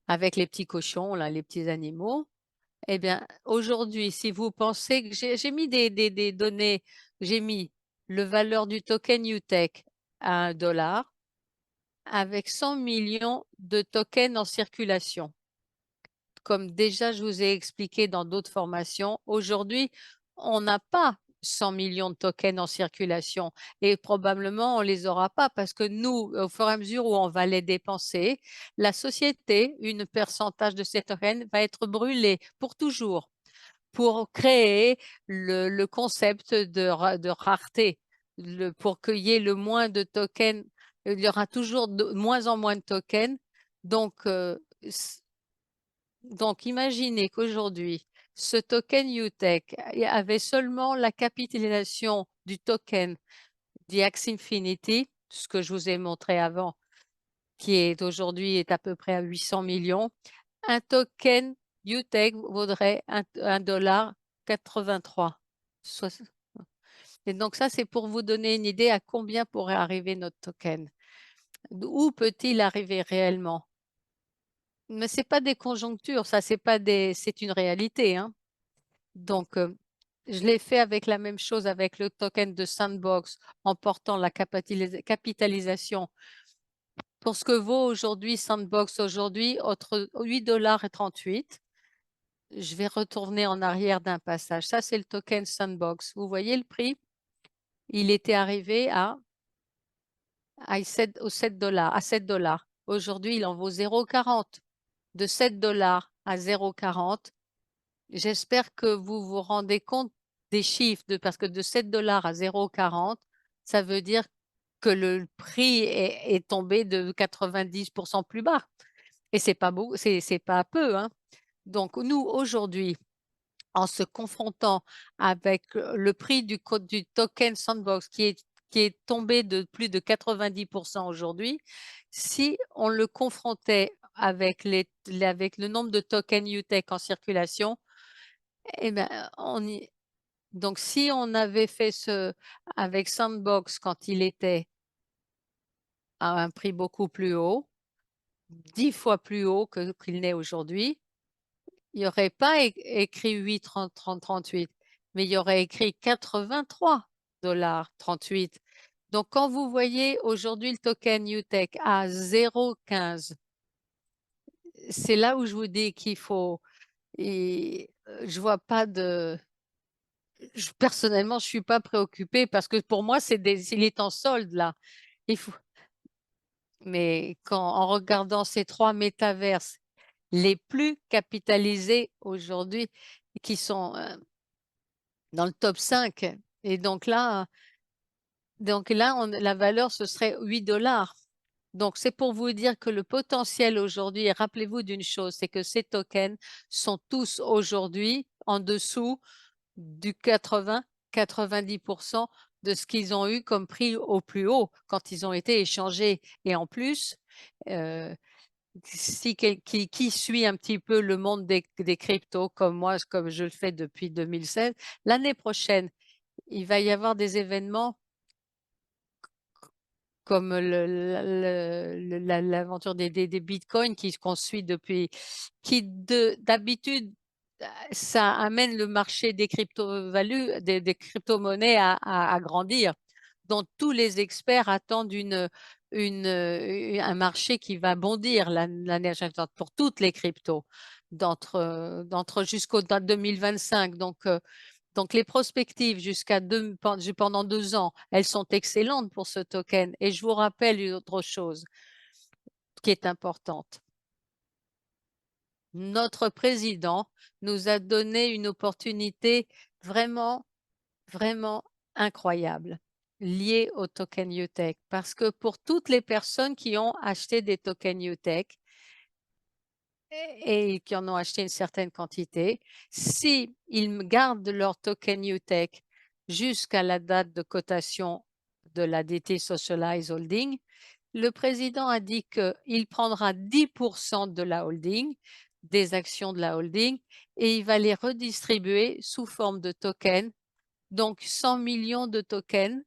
avec les petits cochons, là, les petits animaux. Eh bien, aujourd'hui, si vous pensez que j'ai mis des données, j'ai mis le valeur du token UTech à 1 $, avec 100 millions de tokens en circulation. Comme déjà je vous ai expliqué dans d'autres formations, aujourd'hui, on n'a pas 100 millions de tokens en circulation et probablement on ne les aura pas parce que nous, au fur et à mesure où on va les dépenser, la société, une pourcentage de ces tokens va être brûlée pour toujours pour créer le concept de rareté, pour qu'il y ait le moins de tokens. Il y aura toujours de moins en moins de tokens. Donc, donc imaginez qu'aujourd'hui, ce token UTech avait seulement la capitalisation du token d'Axie Infinity, ce que je vous ai montré avant, qui est aujourd'hui est à peu près à 800 millions. Un token UTech vaudrait 1 $ 83. Et donc ça, c'est pour vous donner une idée à combien pourrait arriver notre token. Où peut-il arriver réellement? Mais ce n'est pas des conjonctures, ça, c'est une réalité, hein. Donc, je l'ai fait avec la même chose avec le token de Sandbox en portant la capitalisation. Pour ce que vaut aujourd'hui Sandbox aujourd'hui, entre 8 $ et 38. Je vais retourner en arrière d'un passage. Ça, c'est le token Sandbox. Vous voyez le prix? Il était arrivé aux 7 $, à 7 $. Aujourd'hui, il en vaut 0,40. De 7 $ à 0,40. J'espère que vous vous rendez compte des chiffres, parce que de 7 $ à 0,40, ça veut dire que le prix est tombé de 90% plus bas. Et c'est pas beau, c'est pas peu, hein. Donc, nous, aujourd'hui, en se confrontant avec le prix du token Sandbox qui est tombé de plus de 90% aujourd'hui, si on le confrontait avec, avec le nombre de tokens UTech en circulation, eh ben, donc si on avait fait avec Sandbox quand il était à un prix beaucoup plus haut, 10 fois plus haut qu'il n'est aujourd'hui, il n'y aurait pas écrit 8, 30, 30, 38, mais il y aurait écrit 83 $ 38. Donc, quand vous voyez aujourd'hui le token UTech à 0,15, c'est là où je vous dis qu'il faut, et je vois pas personnellement, je suis pas préoccupée parce que pour moi, il est en solde là. Il faut, mais en regardant ces trois métaverses, les plus capitalisés aujourd'hui, qui sont dans le top 5. Et donc là, la valeur, ce serait 8 $. Donc, c'est pour vous dire que le potentiel aujourd'hui, et rappelez-vous d'une chose, c'est que ces tokens sont tous aujourd'hui en dessous du 80-90% de ce qu'ils ont eu comme prix au plus haut quand ils ont été échangés. Et en plus, euh, qui suit un petit peu le monde des cryptos comme moi, comme je le fais depuis 2016, l'année prochaine, il va y avoir des événements comme l'aventure des bitcoins qu'on suit depuis, d'habitude, ça amène le marché des crypto-values, des crypto-monnaies à grandir. Donc, tous les experts attendent un marché qui va bondir l'année suivante pour toutes les cryptos jusqu'au 2025. Donc, les prospectives pendant 2 ans, elles sont excellentes pour ce token. Et je vous rappelle une autre chose qui est importante. Notre président nous a donné une opportunité vraiment, vraiment incroyable liée au token UTech. Parce que pour toutes les personnes qui ont acheté des tokens UTech et qui en ont acheté une certaine quantité, si ils gardent leur token UTech jusqu'à la date de cotation de la DT Socialize Holding, le président a dit qu'il prendra 10% de la holding, des actions de la holding, et il va les redistribuer sous forme de tokens, donc 100 millions de tokens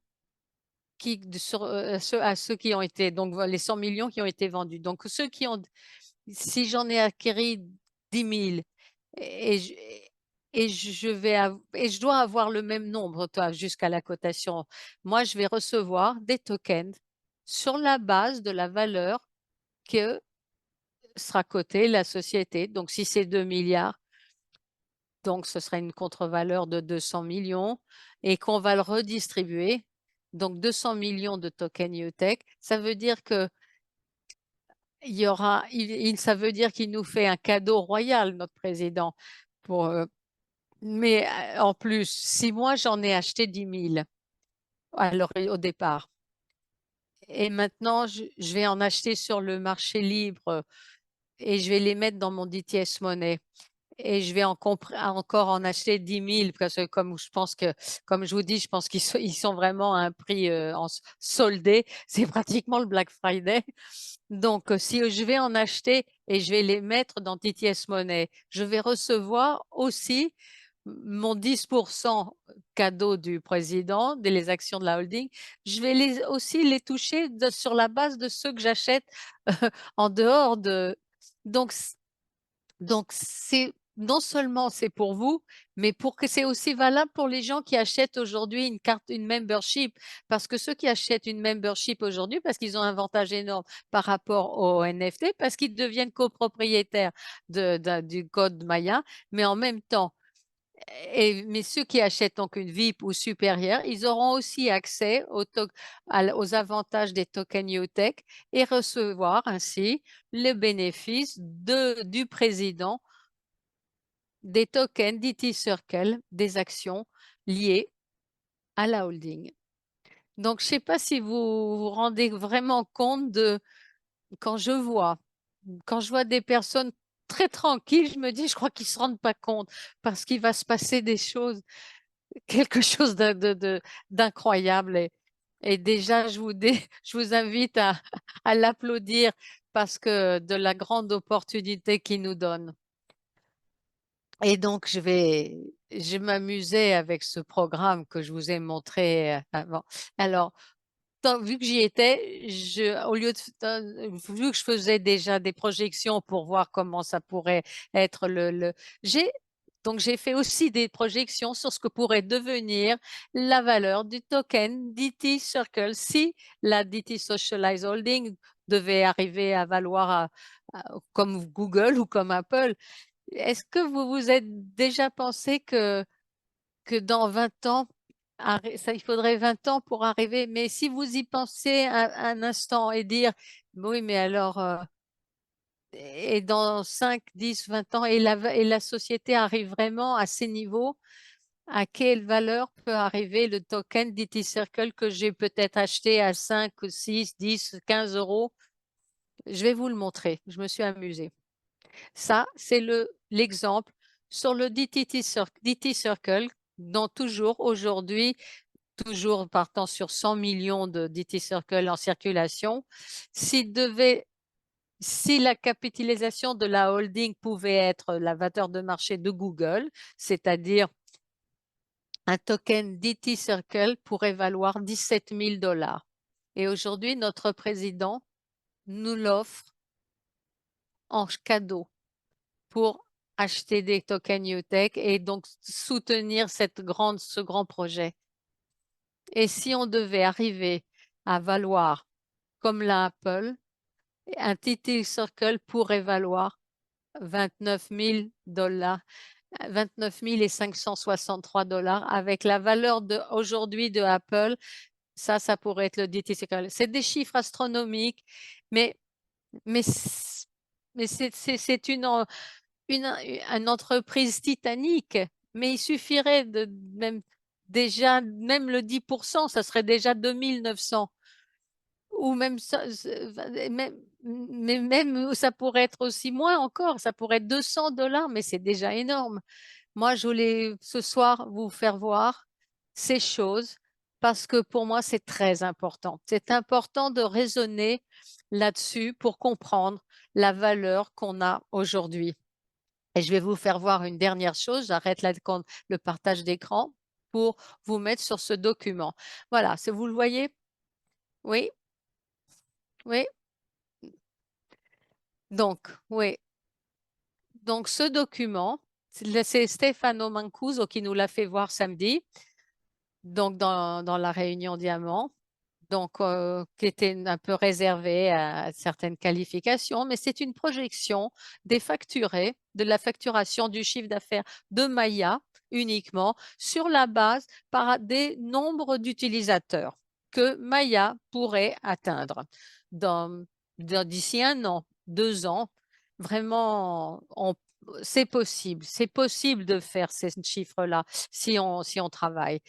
à ceux qui ont été, donc les 100 millions qui ont été vendus. Donc ceux qui ont, si j'en ai acquis 10 000 et je, et je dois avoir le même nombre, toi, jusqu'à la cotation. Moi, je vais recevoir des tokens sur la base de la valeur que sera cotée la société. Donc, si c'est 2 milliards, donc ce sera une contre-valeur de 200 millions et qu'on va le redistribuer. Donc, 200 millions de tokens UTech, ça veut dire que ça veut dire qu'il nous fait un cadeau royal, notre président. Mais en plus, si moi j'en ai acheté 10 000 alors, au départ, et maintenant je vais en acheter sur le marché libre et je vais les mettre dans mon DTS monnaie. Et je vais encore en acheter 10 000 parce que comme je vous dis, je pense ils sont vraiment à un prix soldé. C'est pratiquement le Black Friday. Donc, si je vais en acheter et je vais les mettre dans TTS Money, je vais recevoir aussi mon 10% cadeau du président, les actions de la holding. Je vais aussi les toucher sur la base de ceux que j'achète en dehors de. Donc, c'est non seulement c'est pour vous, mais c'est aussi valable pour les gens qui achètent aujourd'hui une membership. Parce que ceux qui achètent une membership aujourd'hui, parce qu'ils ont un avantage énorme par rapport au NFT, parce qu'ils deviennent copropriétaires du code Maya, mais en même temps, mais ceux qui achètent donc une VIP ou supérieure, ils auront aussi accès aux avantages des tokens UTech et recevoir ainsi le bénéfice du président des tokens DT Circle, des actions liées à la holding. Donc, je ne sais pas si vous vous rendez vraiment compte de quand je vois des personnes très tranquilles, je me dis, je crois qu'ils ne se rendent pas compte parce qu'il va se passer des choses, quelque chose d'incroyable. Et déjà, je vous invite à l'applaudir parce que de la grande opportunité qu'il nous donne. Et donc, je m'amusais avec ce programme que je vous ai montré avant. Alors, vu que j'y étais, vu que je faisais déjà des projections pour voir comment ça pourrait être donc j'ai fait aussi des projections sur ce que pourrait devenir la valeur du token DT Circle si la DT Socialize Holding devait arriver à valoir comme Google ou comme Apple. Est-ce que vous vous êtes déjà pensé que dans 20 ans, il faudrait 20 ans pour arriver, mais si vous y pensez un instant et dire, oui, mais alors, et dans 5, 10, 20 ans, et la société arrive vraiment à ces niveaux, à quelle valeur peut arriver le token DT Circle que j'ai peut-être acheté à 5, 6, 10, 15 euros? Je vais vous le montrer. Je me suis amusée. Ça, c'est l'exemple sur le DT Circle, dont toujours aujourd'hui, toujours partant sur 100 millions de DT Circle en circulation, si la capitalisation de la holding pouvait être la valeur de marché de Google, c'est-à-dire un token DT Circle pourrait valoir 17 000 $. Et aujourd'hui, notre président nous l'offre en cadeau pour acheter des tokens UTech et donc soutenir ce grand projet. Et si on devait arriver à valoir comme la Apple, un TT Circle pourrait valoir 29 000 dollars, 29 563 dollars avec la valeur aujourd'hui de Apple. Ça pourrait être le DT Circle. C'est des chiffres astronomiques, mais, mais, mais c'est une entreprise titanique. Mais il suffirait de même déjà, même le 10%, ça serait déjà 2900. Ou même ça, même ça pourrait être aussi moins encore, ça pourrait être 200 dollars, mais c'est déjà énorme. Moi, je voulais ce soir vous faire voir ces choses parce que pour moi, c'est très important. C'est important de raisonner là-dessus pour comprendre la valeur qu'on a aujourd'hui. Et je vais vous faire voir une dernière chose. J'arrête là le partage d'écran pour vous mettre sur ce document. Voilà, vous le voyez? Oui, oui. Donc, oui. Donc, ce document, c'est Stefano Mancuso qui nous l'a fait voir samedi, donc dans la réunion Diamant, donc qui était un peu réservé à certaines qualifications, mais c'est une projection des facturés, de la facturation du chiffre d'affaires de Maya uniquement sur la base par des nombres d'utilisateurs que Maya pourrait atteindre d'ici 1 an, 2 ans. Vraiment, c'est possible de faire ces chiffres-là si on travaille.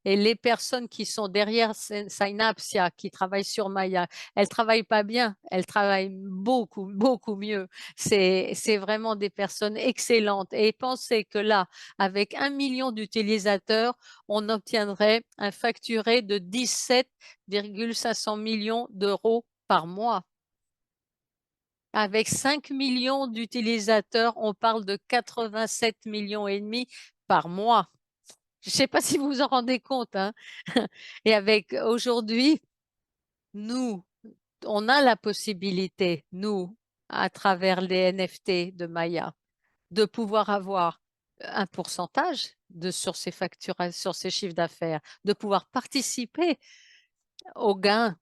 Et les personnes qui sont derrière Synapsia, qui travaillent sur Maya, elles ne travaillent pas bien, elles travaillent beaucoup, beaucoup mieux. C'est vraiment des personnes excellentes. Et pensez que là, avec 1 million d'utilisateurs, on obtiendrait un facturé de 17,500 millions d'euros par mois. Avec 5 millions d'utilisateurs, on parle de 87 millions et demi par mois. Je ne sais pas si vous vous en rendez compte, hein. Et avec aujourd'hui, nous, on a la possibilité, nous, à travers les NFT de Maya, de pouvoir avoir un pourcentage sur ces factures, sur ces chiffres d'affaires, de pouvoir participer aux gains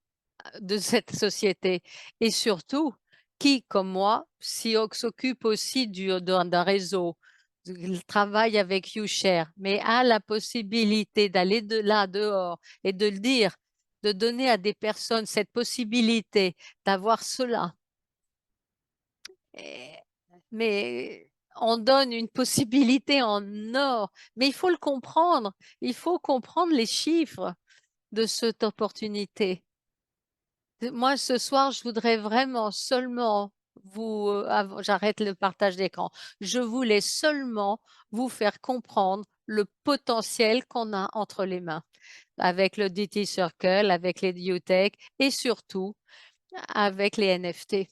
de cette société. Et surtout, qui, comme moi, s'occupe aussi d'un réseau, travaille avec YouShare, mais a la possibilité d'aller de là dehors et de le dire, de donner à des personnes cette possibilité d'avoir cela. Mais on donne une possibilité en or, mais il faut le comprendre. Il faut comprendre les chiffres de cette opportunité. Moi, ce soir, je voudrais vraiment seulement j'arrête le partage d'écran. Je voulais seulement vous faire comprendre le potentiel qu'on a entre les mains avec le DT Circle, avec les UTech et surtout avec les NFT.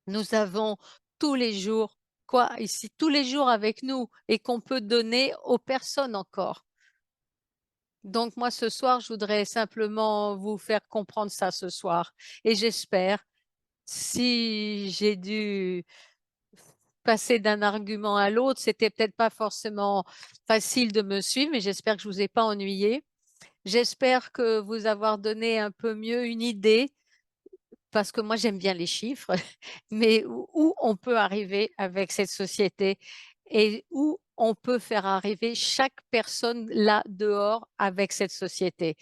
Nous avons tous les jours, quoi, ici, tous les jours avec nous et qu'on peut donner aux personnes encore. Donc, moi, ce soir, je voudrais simplement vous faire comprendre ça ce soir. Et j'espère, si j'ai dû passer d'un argument à l'autre, c'était peut-être pas forcément facile de me suivre, mais j'espère que je vous ai pas ennuyé. J'espère que vous avoir donné un peu mieux une idée, parce que moi, j'aime bien les chiffres, mais où on peut arriver avec cette société et où on peut faire arriver chaque personne là dehors avec cette société.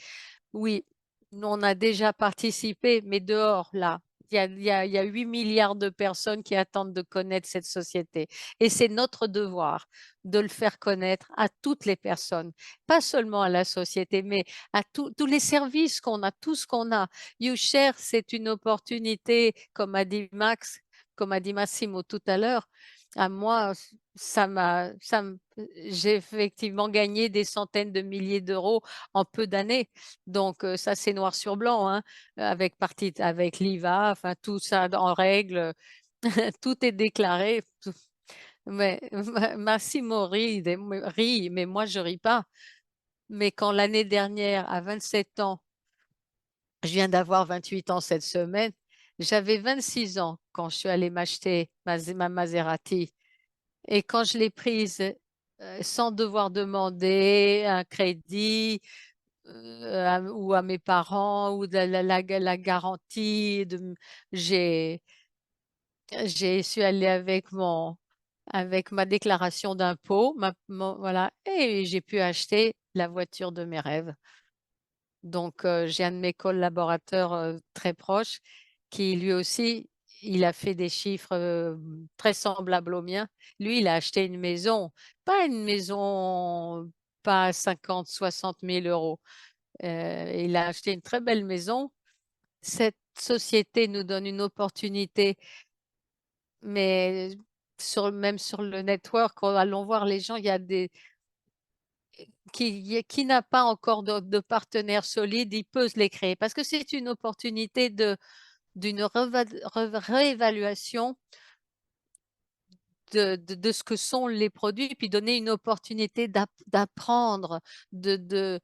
Oui, on a déjà participé, mais dehors, là, il y a 8 milliards de personnes qui attendent de connaître cette société. Et c'est notre devoir de le faire connaître à toutes les personnes, pas seulement à la société, mais à tous les services qu'on a, tout ce qu'on a. YouShare, c'est une opportunité, comme a dit Massimo tout à l'heure. À moi, j'ai effectivement gagné des centaines de milliers d'euros en peu d'années. Donc, ça, c'est noir sur blanc, hein, avec l'IVA, enfin, tout ça en règle, tout est déclaré. Mais Massimo rit, mais moi, je ris pas. Mais quand l'année dernière, à 27 ans, je viens d'avoir 28 ans cette semaine, j'avais 26 ans quand je suis allée m'acheter ma Maserati. Et quand je l'ai prise sans devoir demander un crédit ou à mes parents ou de la garantie, j'ai su aller avec ma déclaration d'impôt, voilà, et j'ai pu acheter la voiture de mes rêves. Donc, j'ai un de mes collaborateurs très proches qui lui aussi, il a fait des chiffres très semblables aux miens. Lui, il a acheté une maison, pas une maison, pas 50, 60 000 euros. Il a acheté une très belle maison. Cette société nous donne une opportunité, mais même sur le network, allons voir les gens, il y a qui n'a pas encore de partenaire solide, il peut se les créer parce que c'est une opportunité d'une réévaluation de ce que sont les produits, puis donner une opportunité d'apprendre de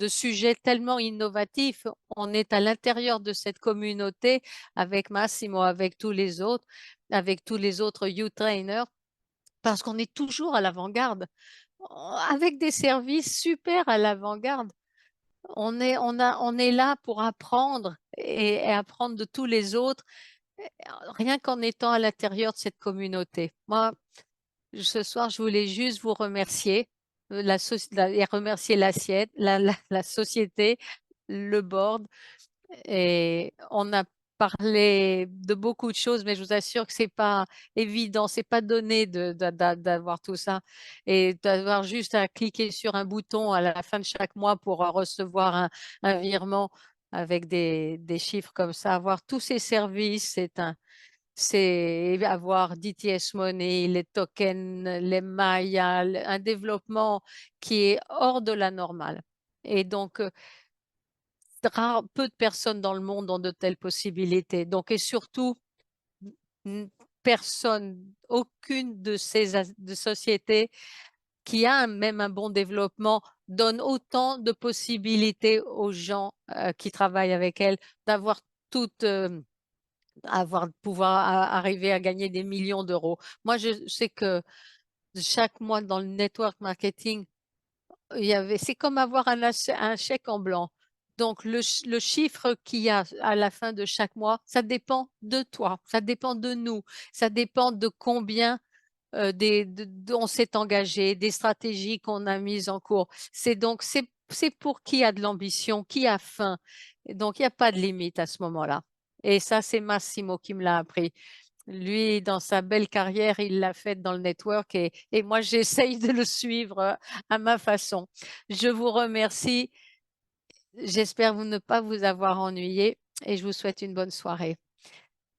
sujets tellement innovatifs. On est à l'intérieur de cette communauté avec Massimo, avec tous les autres youth trainers, parce qu'on est toujours à l'avant-garde, avec des services super à l'avant-garde. On est là pour apprendre et apprendre de tous les autres, rien qu'en étant à l'intérieur de cette communauté. Moi, ce soir, je voulais juste vous remercier, et remercier la société, le board. Et on a parlé de beaucoup de choses, mais je vous assure que c'est pas évident, c'est pas donné d'avoir tout ça et d'avoir juste à cliquer sur un bouton à la fin de chaque mois pour recevoir un virement avec des chiffres comme ça. Avoir tous ces services, c'est avoir DTS Money, les tokens, les Maya, un développement qui est hors de la normale. Et donc, peu de personnes dans le monde ont de telles possibilités. Donc, et surtout, personne, aucune de de sociétés qui a même un bon développement donne autant de possibilités aux gens qui travaillent avec elles d'avoir toutes, pouvoir arriver à gagner des millions d'euros. Moi, je sais que chaque mois dans le network marketing, c'est comme avoir un chèque en blanc. Donc, le chiffre qu'il y a à la fin de chaque mois, ça dépend de toi, ça dépend de nous, ça dépend de combien on s'est engagé, des stratégies qu'on a mises en cours. C'est pour qui a de l'ambition, qui a faim. Et donc, il n'y a pas de limite à ce moment-là. Et ça, c'est Massimo qui me l'a appris. Lui, dans sa belle carrière, il l'a fait dans le network et moi, j'essaye de le suivre à ma façon. Je vous remercie. J'espère ne pas vous avoir ennuyé et je vous souhaite une bonne soirée.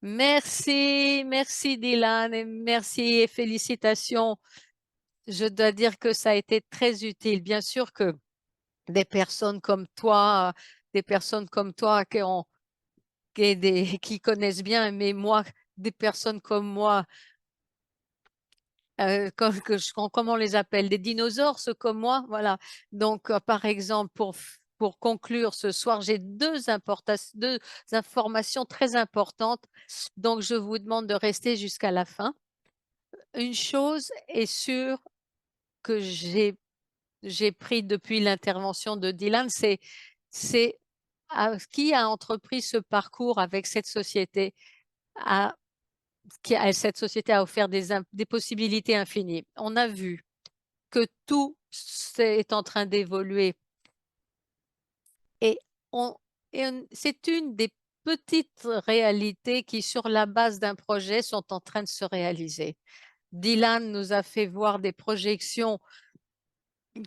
Merci, merci Dylan et merci et félicitations. Je dois dire que ça a été très utile. Bien sûr que des personnes comme toi, qui connaissent bien, mais moi, des personnes comme moi, comment on les appelle? Des dinosaures, ceux comme moi, voilà. Donc, par exemple, pour conclure ce soir, j'ai deux informations très importantes. Donc, je vous demande de rester jusqu'à la fin. Une chose est sûre que j'ai pris depuis l'intervention de Dylan, c'est qui a entrepris ce parcours avec cette société, cette société a offert des possibilités infinies. On a vu que tout est en train d'évoluer et, c'est une des petites réalités qui, sur la base d'un projet, sont en train de se réaliser. Dylan nous a fait voir des projections,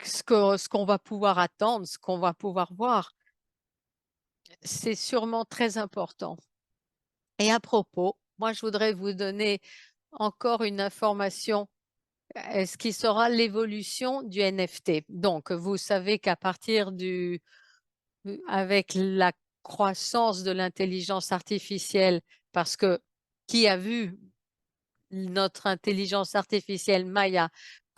ce qu'on va pouvoir attendre, ce qu'on va pouvoir voir. C'est sûrement très important. Et à propos, moi, je voudrais vous donner encore une information, ce qui sera l'évolution du NFT. Donc, vous savez qu'à partir avec la croissance de l'intelligence artificielle, parce que qui a vu notre intelligence artificielle Maya,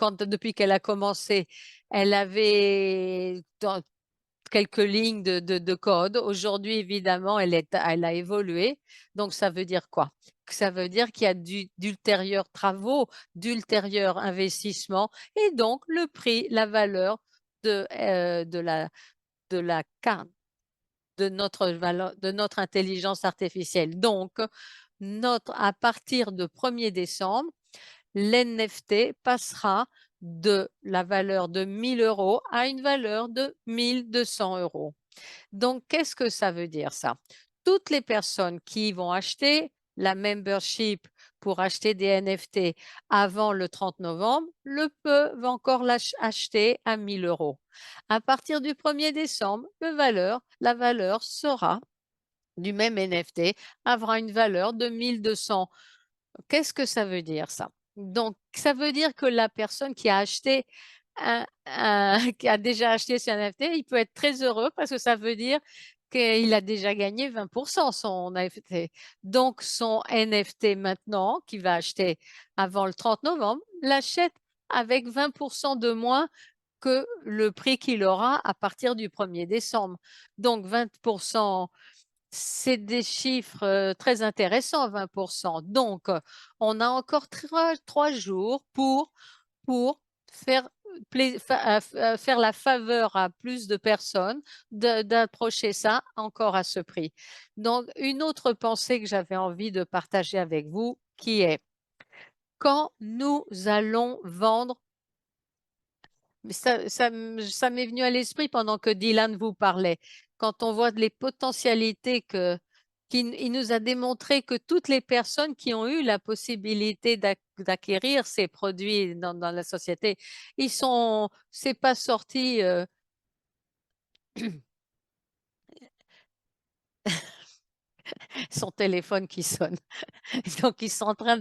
depuis qu'elle a commencé, elle avait quelques lignes de code. Aujourd'hui, évidemment, elle a évolué. Donc, ça veut dire quoi? ça veut dire qu'il y a d'ultérieurs travaux, d'ultérieurs investissements, et donc le prix, la valeur de la carte, de notre valeur, de notre intelligence artificielle. Donc, à partir de 1er décembre, l'NFT passera de la valeur de 1 000 € à une valeur de 1 200 €. Donc, qu'est-ce que ça veut dire ça? Toutes les personnes qui vont acheter la membership pour acheter des NFT avant le 30 novembre le peuvent encore acheter à 1 000 €. À partir du 1er décembre, la valeur sera du même NFT aura une valeur de 1 200. Qu'est-ce que ça veut dire ça? Donc, ça veut dire que la personne qui a acheté qui a déjà acheté ce NFT, il peut être très heureux parce que ça veut dire qu'il a déjà gagné 20 son NFT. Donc, son NFT maintenant, qu'il va acheter avant le 30 novembre, l'achète avec 20 de moins que le prix qu'il aura à partir du 1er décembre. Donc, 20, c'est des chiffres très intéressants, 20. Donc, on a encore 3 jours pour faire, faire la faveur à plus de personnes d'approcher ça encore à ce prix. Donc, une autre pensée que j'avais envie de partager avec vous, qui est quand nous allons vendre, ça m'est venu à l'esprit pendant que Dylan vous parlait, quand on voit les potentialités qu'il nous a démontré que toutes les personnes qui ont eu la possibilité d'acquérir ces produits dans la société, c'est pas sorti, son téléphone qui sonne. Donc, ils sont en train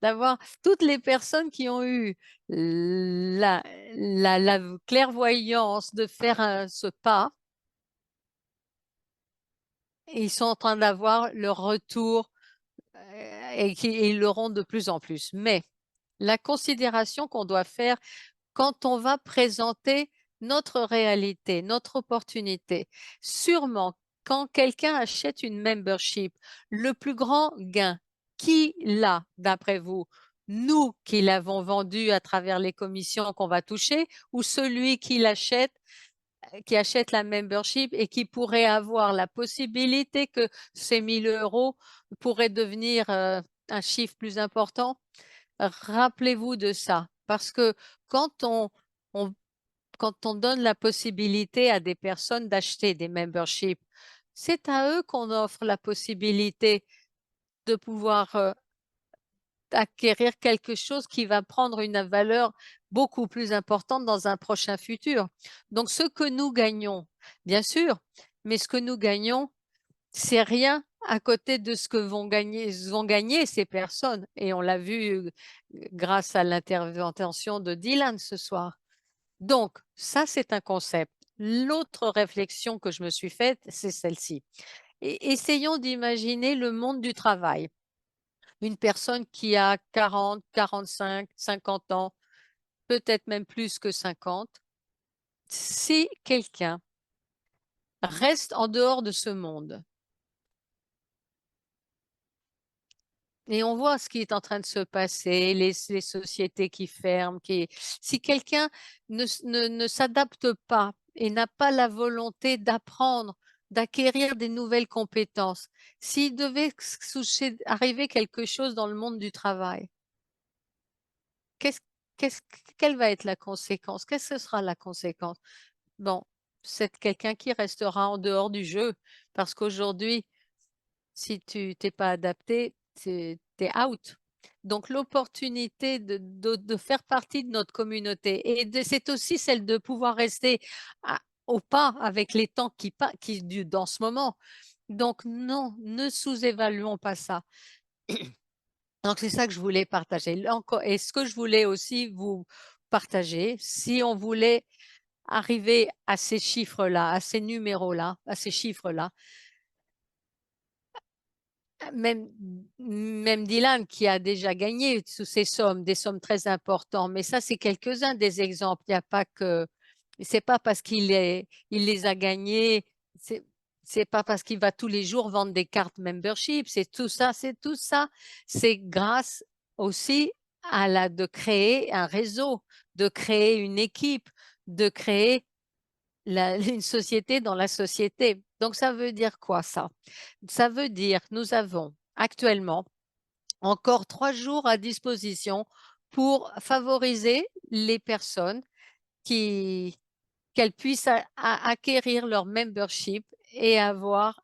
d'avoir toutes les personnes qui ont eu la clairvoyance de faire ce pas, et ils sont en train d'avoir leur retour et ils l'auront de plus en plus. Mais la considération qu'on doit faire quand on va présenter notre réalité, notre opportunité, sûrement quand quelqu'un achète une membership, le plus grand gain, qui l'a d'après vous? Nous qui l'avons vendu à travers les commissions qu'on va toucher, ou celui qui achète la membership et qui pourrait avoir la possibilité que ces 1 000 € pourraient devenir un chiffre plus important? Rappelez-vous de ça, parce que quand on quand on donne la possibilité à des personnes d'acheter des memberships, c'est à eux qu'on offre la possibilité de pouvoir acquérir quelque chose qui va prendre une valeur beaucoup plus importante dans un prochain futur. Donc, ce que nous gagnons, bien sûr, mais ce que nous gagnons, c'est rien à côté de ce que vont gagner ces personnes. Et on l'a vu grâce à l'intervention de Dylan ce soir. Donc, ça, c'est un concept. L'autre réflexion que je me suis faite, c'est celle-ci. Essayons d'imaginer le monde du travail. Une personne qui a 40, 45, 50 ans, peut-être même plus que 50. Si quelqu'un reste en dehors de ce monde, et on voit ce qui est en train de se passer, les sociétés qui ferment, si quelqu'un ne s'adapte pas et n'a pas la volonté d'apprendre, d'acquérir des nouvelles compétences, s'il devait arriver quelque chose dans le monde du travail, qu'est-ce, qu'est-ce, quelle va être la conséquence? Qu'est-ce que sera la conséquence? Bon, c'est quelqu'un qui restera en dehors du jeu, parce qu'aujourd'hui, si tu t'es pas adapté, tu es out. Donc, l'opportunité de faire partie de notre communauté, et c'est aussi celle de pouvoir rester au pas avec les temps dans ce moment. Donc, non, ne sous-évaluons pas ça. Donc, c'est ça que je voulais partager. Et ce que je voulais aussi vous partager, si on voulait arriver à ces chiffres-là, à ces numéros-là, à ces chiffres-là, même Dylan qui a déjà gagné sous ces sommes, des sommes très importantes, mais ça, c'est quelques-uns des exemples. Il n'y a pas que, c'est pas parce il les a gagnés, C'est pas parce qu'il va tous les jours vendre des cartes membership, c'est tout ça, c'est tout ça. C'est grâce aussi de créer un réseau, de créer une équipe, de créer une société dans la société. Donc, ça veut dire quoi ça? Ça veut dire que nous avons actuellement encore 3 jours à disposition pour favoriser les personnes qu'elles puissent acquérir leur membership et avoir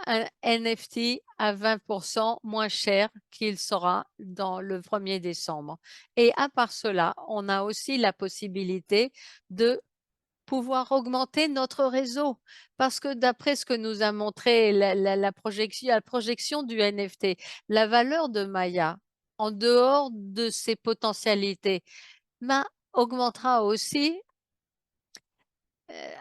un NFT à 20% moins cher qu'il sera dans le 1er décembre. Et à part cela, on a aussi la possibilité de pouvoir augmenter notre réseau. Parce que d'après ce que nous a montré la projection du NFT, la valeur de Maya, en dehors de ses potentialités, augmentera aussi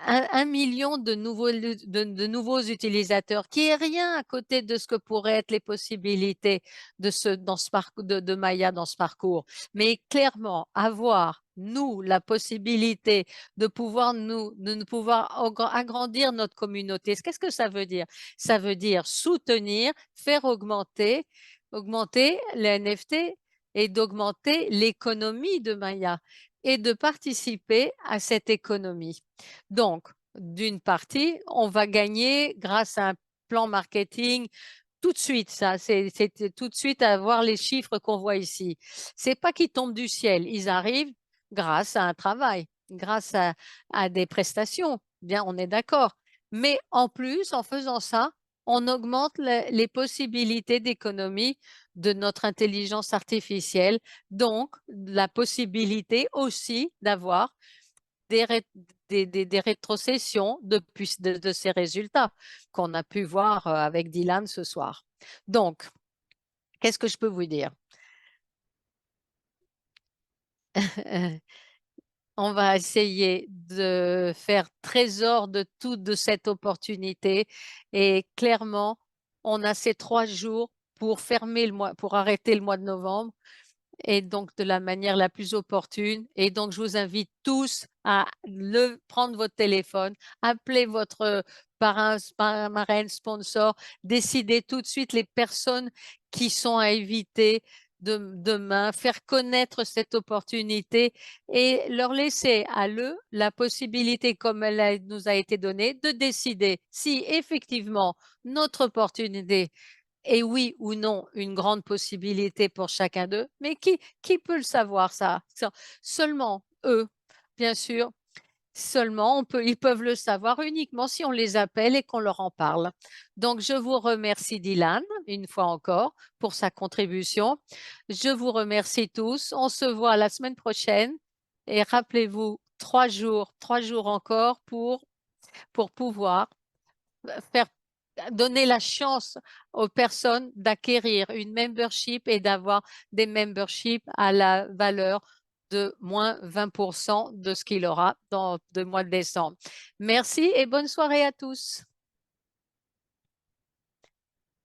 1 million de nouveaux utilisateurs, qui est rien à côté de ce que pourraient être les possibilités de Maya dans ce parcours. Mais clairement, avoir, nous, la possibilité de pouvoir agrandir notre communauté. Qu'est-ce que ça veut dire? Ça veut dire soutenir, faire augmenter les NFT et d'augmenter l'économie de Maya et de participer à cette économie. Donc, d'une partie, on va gagner grâce à un plan marketing tout de suite, ça, c'est tout de suite à voir les chiffres qu'on voit ici. C'est pas qu'ils tombent du ciel, ils arrivent grâce à un travail, grâce à des prestations. Bien, on est d'accord. Mais en plus, en faisant ça, on augmente les possibilités d'économie de notre intelligence artificielle, donc la possibilité aussi d'avoir des, des rétrocessions de ces résultats qu'on a pu voir avec Dylan ce soir. Donc, qu'est-ce que je peux vous dire? On va essayer de faire trésor de toute cette opportunité et clairement, on a ces 3 jours pour fermer le mois, pour arrêter le mois de novembre et donc de la manière la plus opportune. Et donc, je vous invite tous à prendre votre téléphone, appeler votre parrain, marraine, sponsor, décider tout de suite les personnes qui sont à éviter demain, faire connaître cette opportunité et leur laisser à eux la possibilité, comme nous a été donnée, de décider si effectivement notre opportunité et oui ou non, une grande possibilité pour chacun d'eux, mais qui peut le savoir ça? Seulement eux, bien sûr, seulement ils peuvent le savoir uniquement si on les appelle et qu'on leur en parle. Donc, je vous remercie Dylan, une fois encore, pour sa contribution. Je vous remercie tous. On se voit la semaine prochaine et rappelez-vous, 3 jours encore pour pouvoir faire donner la chance aux personnes d'acquérir une membership et d'avoir des memberships à la valeur de moins 20% de ce qu'il aura dans le mois de décembre. Merci et bonne soirée à tous.